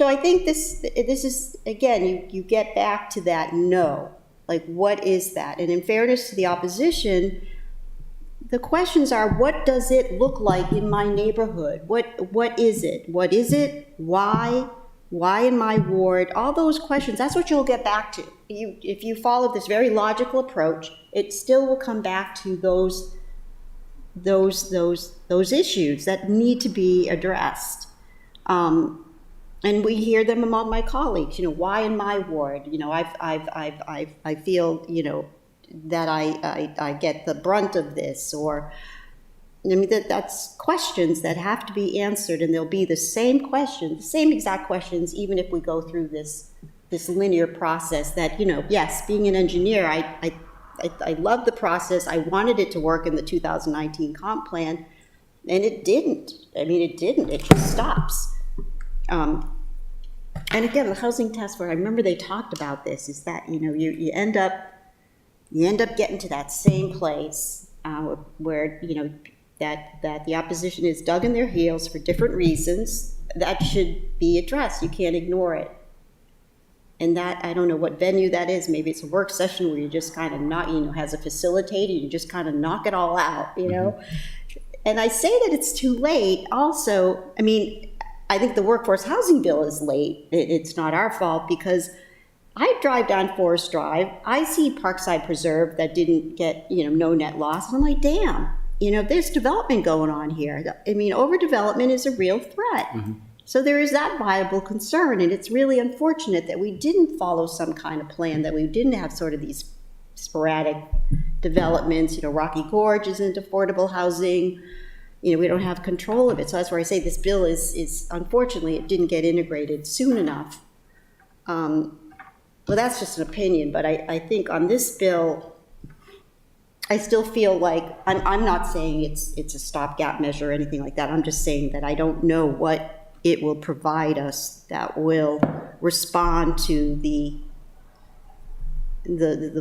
I think this is, again, you get back to that no, like what is that? And in fairness to the opposition, the questions are, what does it look like in my neighborhood? What is it? What is it? Why? Why in my ward? All those questions, that's what you'll get back to. If you follow this very logical approach, it still will come back to those issues that need to be addressed. And we hear them among my colleagues, why in my ward? I feel, that I get the brunt of this, or that's questions that have to be answered, and they'll be the same questions, the same exact questions, even if we go through this linear process. That yes, being an engineer, I love the process. I wanted it to work in the 2019 comp plan, and it didn't. It didn't. It just stops. And again, the housing task force, I remember they talked about this, is that you end up getting to that same place where that the opposition is dug in their heels for different reasons. That should be addressed. You can't ignore it. And that, I don't know what venue that is. Maybe it's a work session where you just kind of not, has a facilitator, you just kind of knock it all out, Mm-hmm. And I say that it's too late. Also, I think the workforce housing bill is late. It's not our fault, because I drive down Forest Drive. I see Parkside Preserve that didn't get, no net loss. And I'm like, damn, there's development going on here. Overdevelopment is a real threat. Mm-hmm. So there is that viable concern. And it's really unfortunate that we didn't follow some kind of plan, that we didn't have sort of these sporadic developments. Rocky Gorge isn't affordable housing. We don't have control of it. So that's where I say this bill is unfortunately, it didn't get integrated soon enough. Well, that's just an opinion, but I think on this bill, I still feel like, I'm not saying it's a stopgap measure or anything like that. I'm just saying that I don't know what it will provide us that will respond to the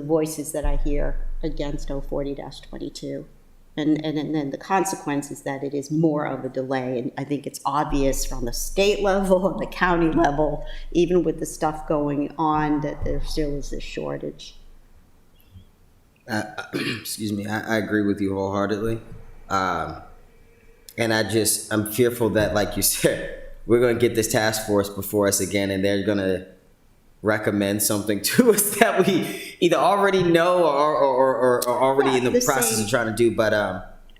voices that I hear against 040-22. And then the consequence is that it is more of a delay. And I think it's obvious from the state level and the county level, even with the stuff going on, that there still is this shortage. Excuse me, I agree with you wholeheartedly. And I'm fearful that, like you said, we're going to get this task force before us again, and they're going to recommend something to us that we either already know or already in the process of trying to do. But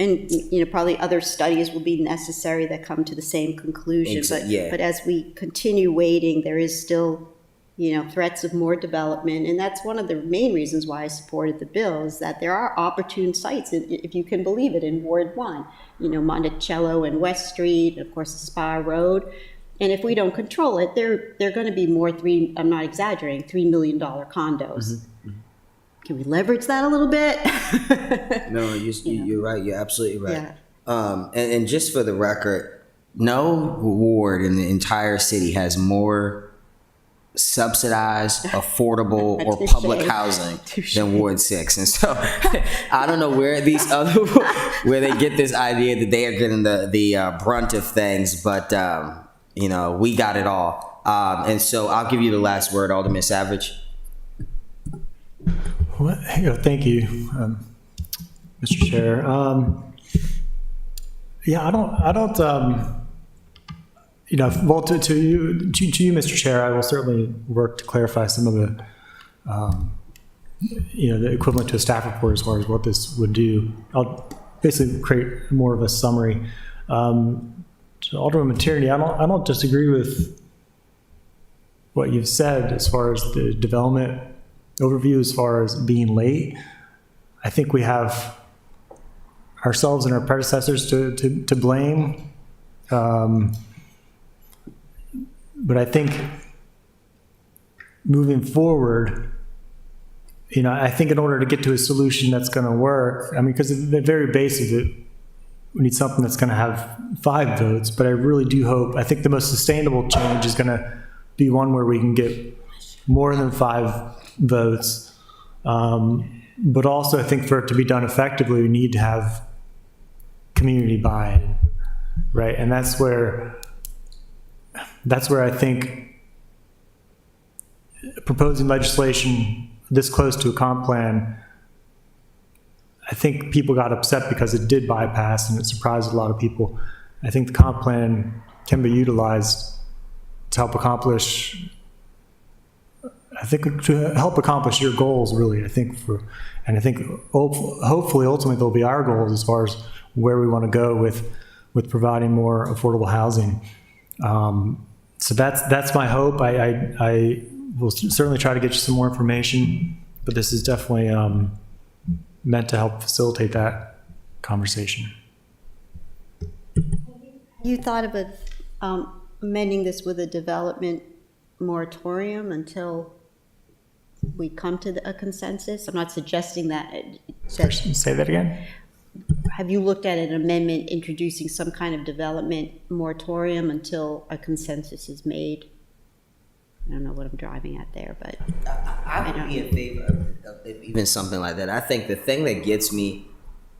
and probably other studies will be necessary that come to the same conclusion. But as we continue waiting, there is still threats of more development, and that's one of the main reasons why I supported the bill, is that there are opportune sites, if you can believe it, in Ward 1. Monticello and West Street, and of course the Spa Road. And if we don't control it, they're going to be more I'm not exaggerating, $3 million condos. Can we leverage that a little bit? No, you're right. You're absolutely right. Yeah. And just for the record, no ward in the entire city has more subsidized, affordable, or Touche. public housing Touche. than Ward 6. And so I don't know where these other where they get this idea that they are getting the brunt of things, but we got it all. And so I'll give you the last word, Alderman Savage. Well, thank you, Mr. Chair. Yeah, I don't. Well, to you, Mr. Chair, I will certainly work to clarify some of the, the equivalent to a staff report as far as what this would do. I'll basically create more of a summary. To Alderman Tierney, I don't disagree with what you've said as far as the development overview, as far as being late. I think we have ourselves and our predecessors to blame. But I think moving forward, I think in order to get to a solution that's going to work, because at the very base of it, we need something that's going to have 5 votes. But I really do hope, I think the most sustainable change is going to be one where we can get more than 5 votes. But also, I think for it to be done effectively, we need to have community buy-in, right? And that's where I think proposing legislation this close to a comp plan, I think people got upset because it did bypass and it surprised a lot of people. I think the comp plan can be utilized to help accomplish your goals, really. I think hopefully ultimately they'll be our goals as far as where we want to go with providing more affordable housing. So that's my hope. I will certainly try to get you some more information, but this is definitely meant to help facilitate that conversation. You thought of amending this with a development moratorium until we come to a consensus? I'm not suggesting that. Say that again? Have you looked at an amendment introducing some kind of development moratorium until a consensus is made? I don't know what I'm driving at there, but I would be in favor of even something like that. I think the thing that gets me,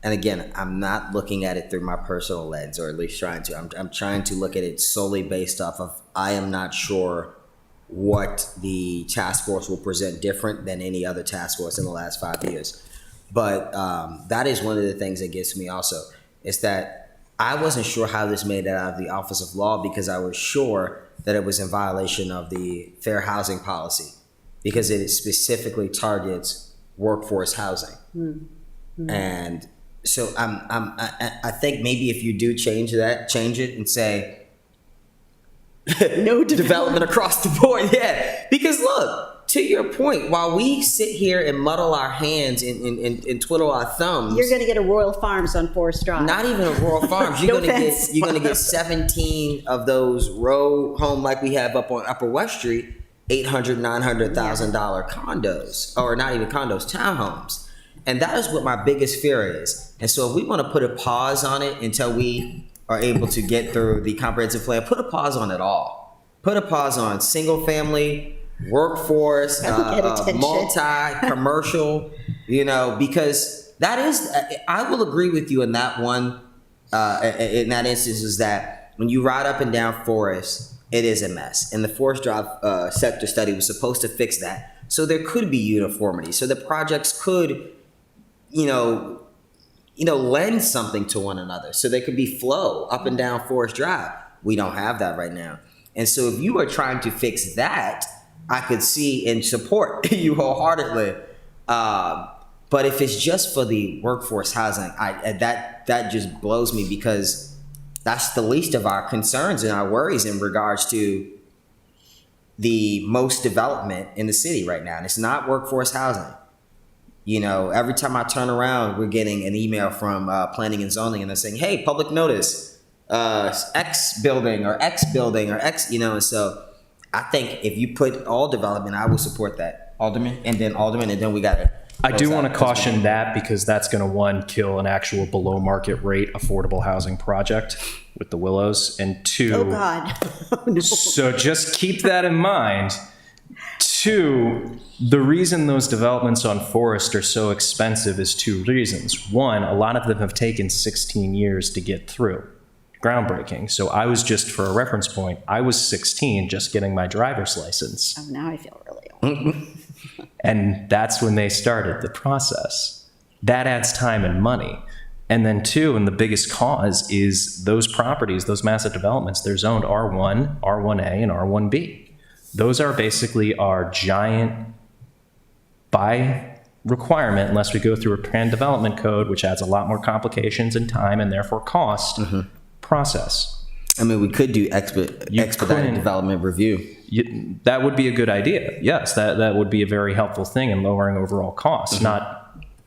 and again, I'm not looking at it through my personal lens, or at least trying to. I'm trying to look at it solely based off of I am not sure what the task force will present different than any other task force in the last 5 years. But that is one of the things that gets me also, is that I wasn't sure how this made it out of the Office of Law, because I was sure that it was in violation of the fair housing policy, because it specifically targets workforce housing. Mm-hmm. And so I think maybe if you do change it and say, no development across the board. Yeah. Because look, to your point, while we sit here and muddle our hands and twiddle our thumbs, you're going to get a Royal Farms on Forest Drive. Not even a Royal Farms. You're going to get 17 of those row home like we have up on Upper West Street, $800,000-$900,000 condos, or not even condos, townhomes. And that is what my biggest fear is. And so if we want to put a pause on it until we are able to get through the comprehensive plan, put a pause on it all. Put a pause on single family, workforce, multi, commercial, because that is, I will agree with you in that one, in that instance, is that when you ride up and down Forest, it is a mess. And the Forest Drive sector study was supposed to fix that. So there could be uniformity. So the projects could, lend something to one another. So there could be flow up and down Forest Drive. We don't have that right now. And so if you are trying to fix that, I could see and support you wholeheartedly. But if it's just for the workforce housing, that just blows me, because that's the least of our concerns and our worries in regards to the most development in the city right now. And it's not workforce housing. Every time I turn around, we're getting an email from planning and zoning, and they're saying, hey, public notice, X building or X building or X, and so I think if you put all development, I will support that. Alderman, and then we got it. I do want to caution that because that's going to, one, kill an actual below market rate affordable housing project with the Willows, and two, Oh, God. Oh, no. so just keep that in mind. Two, the reason those developments on Forest are so expensive is two reasons. One, a lot of them have taken 16 years to get through. Groundbreaking. So I was just, for a reference point, I was 16 just getting my driver's license. Oh, now I feel really old. And that's when they started the process. That adds time and money. And then two, and the biggest cause is those properties, those massive developments, they're zoned R1, R1A, and R1B. Those are basically our giant, by requirement, unless we go through a planned development code, which adds a lot more complications and time and therefore cost, process. I mean, we could do expedited couldn't- development review. That would be a good idea. Yes, that would be a very helpful thing in lowering overall costs, not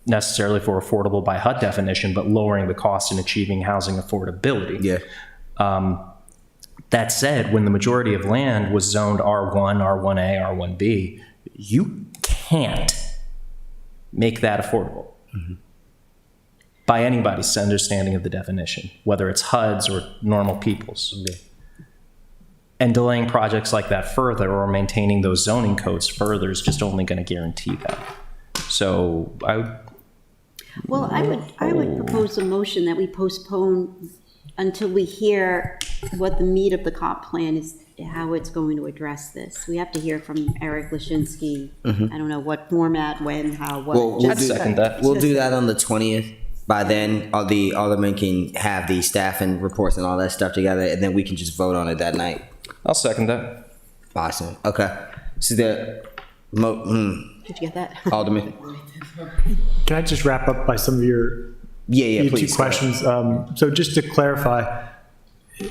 necessarily for affordable by HUD definition, but lowering the cost and achieving housing affordability. Yeah. That said, when the majority of land was zoned R1, R1A, R1B, you can't make that affordable by anybody's understanding of the definition, whether it's HUD's or normal people's. And delaying projects like that further or maintaining those zoning codes further is just only going to guarantee that. So Well, I would propose a motion that we postpone until we hear what the meat of the comp plan is, how it's going to address this. We have to hear from Eric Lashinsky. I don't know what format, when, how, what. Well, we'll I'd second that. We'll do that on the 20th. By then, all the aldermen can have the staff and reports and all that stuff together, and then we can just vote on it that night. I'll second that. Awesome. Okay. So the Did you get that? alderman. Can I just wrap up by some of your Yeah, two please. questions? So just to clarify,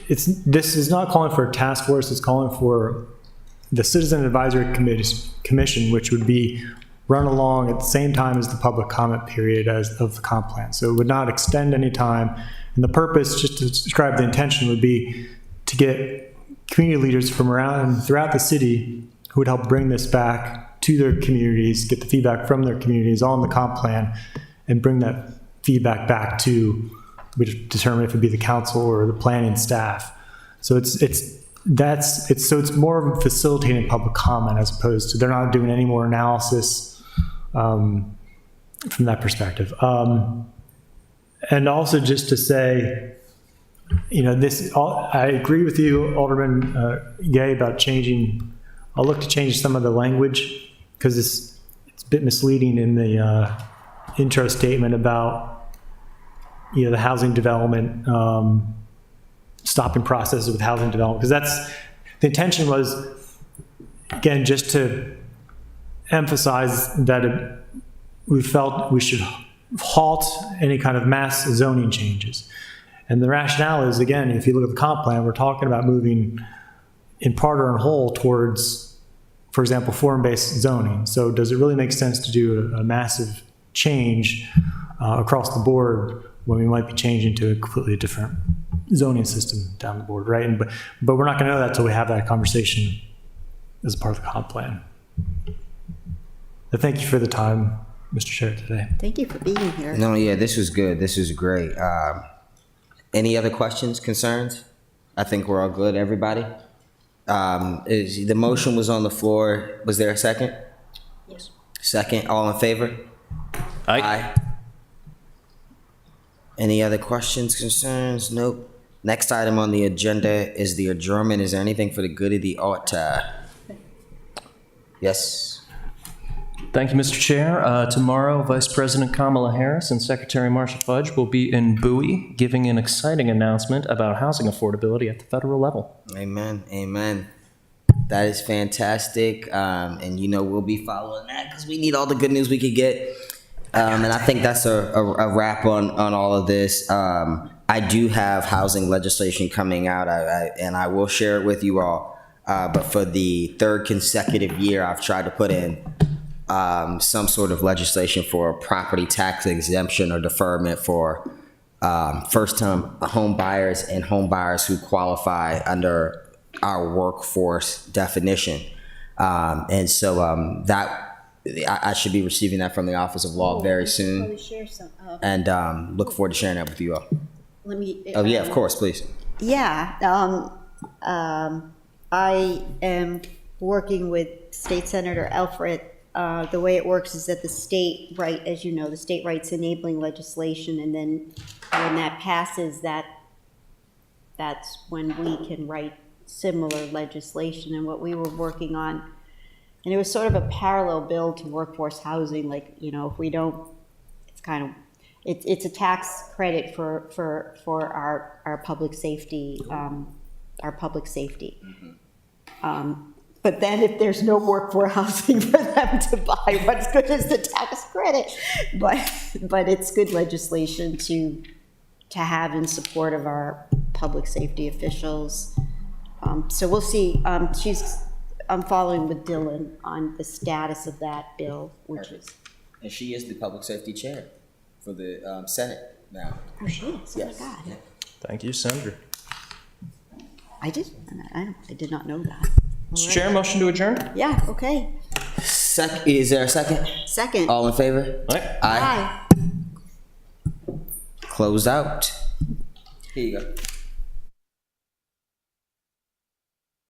this is not calling for a task force. It's calling for the Citizen Advisory Commission, which would be run along at the same time as the public comment period of the comp plan. So it would not extend any time. And the purpose, just to describe the intention, would be to get community leaders from around and throughout the city who would help bring this back to their communities, get the feedback from their communities on the comp plan, and bring that feedback back to, which determine if it be the council or the planning staff. So it's more of facilitating public comment as opposed to, they're not doing any more analysis from that perspective. And also just to say, I agree with you, Alderman Gay, about changing. I'll look to change some of the language because it's a bit misleading in the intro statement about the housing development, stopping processes with housing development, because that's the intention was, again, just to emphasize that we felt we should halt any kind of mass zoning changes. And the rationale is, again, if you look at the comp plan, we're talking about moving in part or in whole towards, for example, form-based zoning. So does it really make sense to do a massive change across the board when we might be changing to a completely different zoning system down the board, right? But we're not going to know that until we have that conversation as part of the comp plan. But thank you for the time, Mr. Chair, today. Thank you for being here. No, yeah, this was good. This was great. Any other questions, concerns? I think we're all good, everybody. The motion was on the floor. Was there a second? Yes. Second, all in favor? Aye. Any other questions, concerns? Nope. Next item on the agenda is the adjournment. Is there anything for the good of the order? Yes. Thank you, Mr. Chair. Tomorrow, Vice President Kamala Harris and Secretary Marsha Fudge will be in Bowie giving an exciting announcement about housing affordability at the federal level. Amen. Amen. That is fantastic. And we'll be following that because we need all the good news we could get. And I think that's a wrap on all of this. I do have housing legislation coming out, and I will share it with you all. But for the third consecutive year, I've tried to put in some sort of legislation for property tax exemption or deferment for first-time home buyers and home buyers who qualify under our workforce definition. And so I should be receiving that from the Office of Law very Let soon, me share some, and look forward to sharing that with you all. let me. Oh, yeah, of course, please. Yeah, I am working with State Senator Alfred. The way it works is that the state as you know, the state writes enabling legislation, and then when that passes, that's when we can write similar legislation. And what we were working on, and it was sort of a parallel bill to workforce housing, like, you know, if we don't, it's kind of, it's a tax credit for our public safety, but then if there's no workforce housing for them to buy, what's good is the tax credit? But it's good legislation to have in support of our public safety officials. So we'll see. I'm following with Dylan on the status of that bill, which is. And she is the public safety chair for the Senate now. Oh, she is. Yes. Oh my God. Thank you, Senator. I did not know that. Mr. Chair, motion to adjourn? Yeah. Okay. Is there a second? Second. All in favor? All right. Aye. Aye. Closed out. Here you go.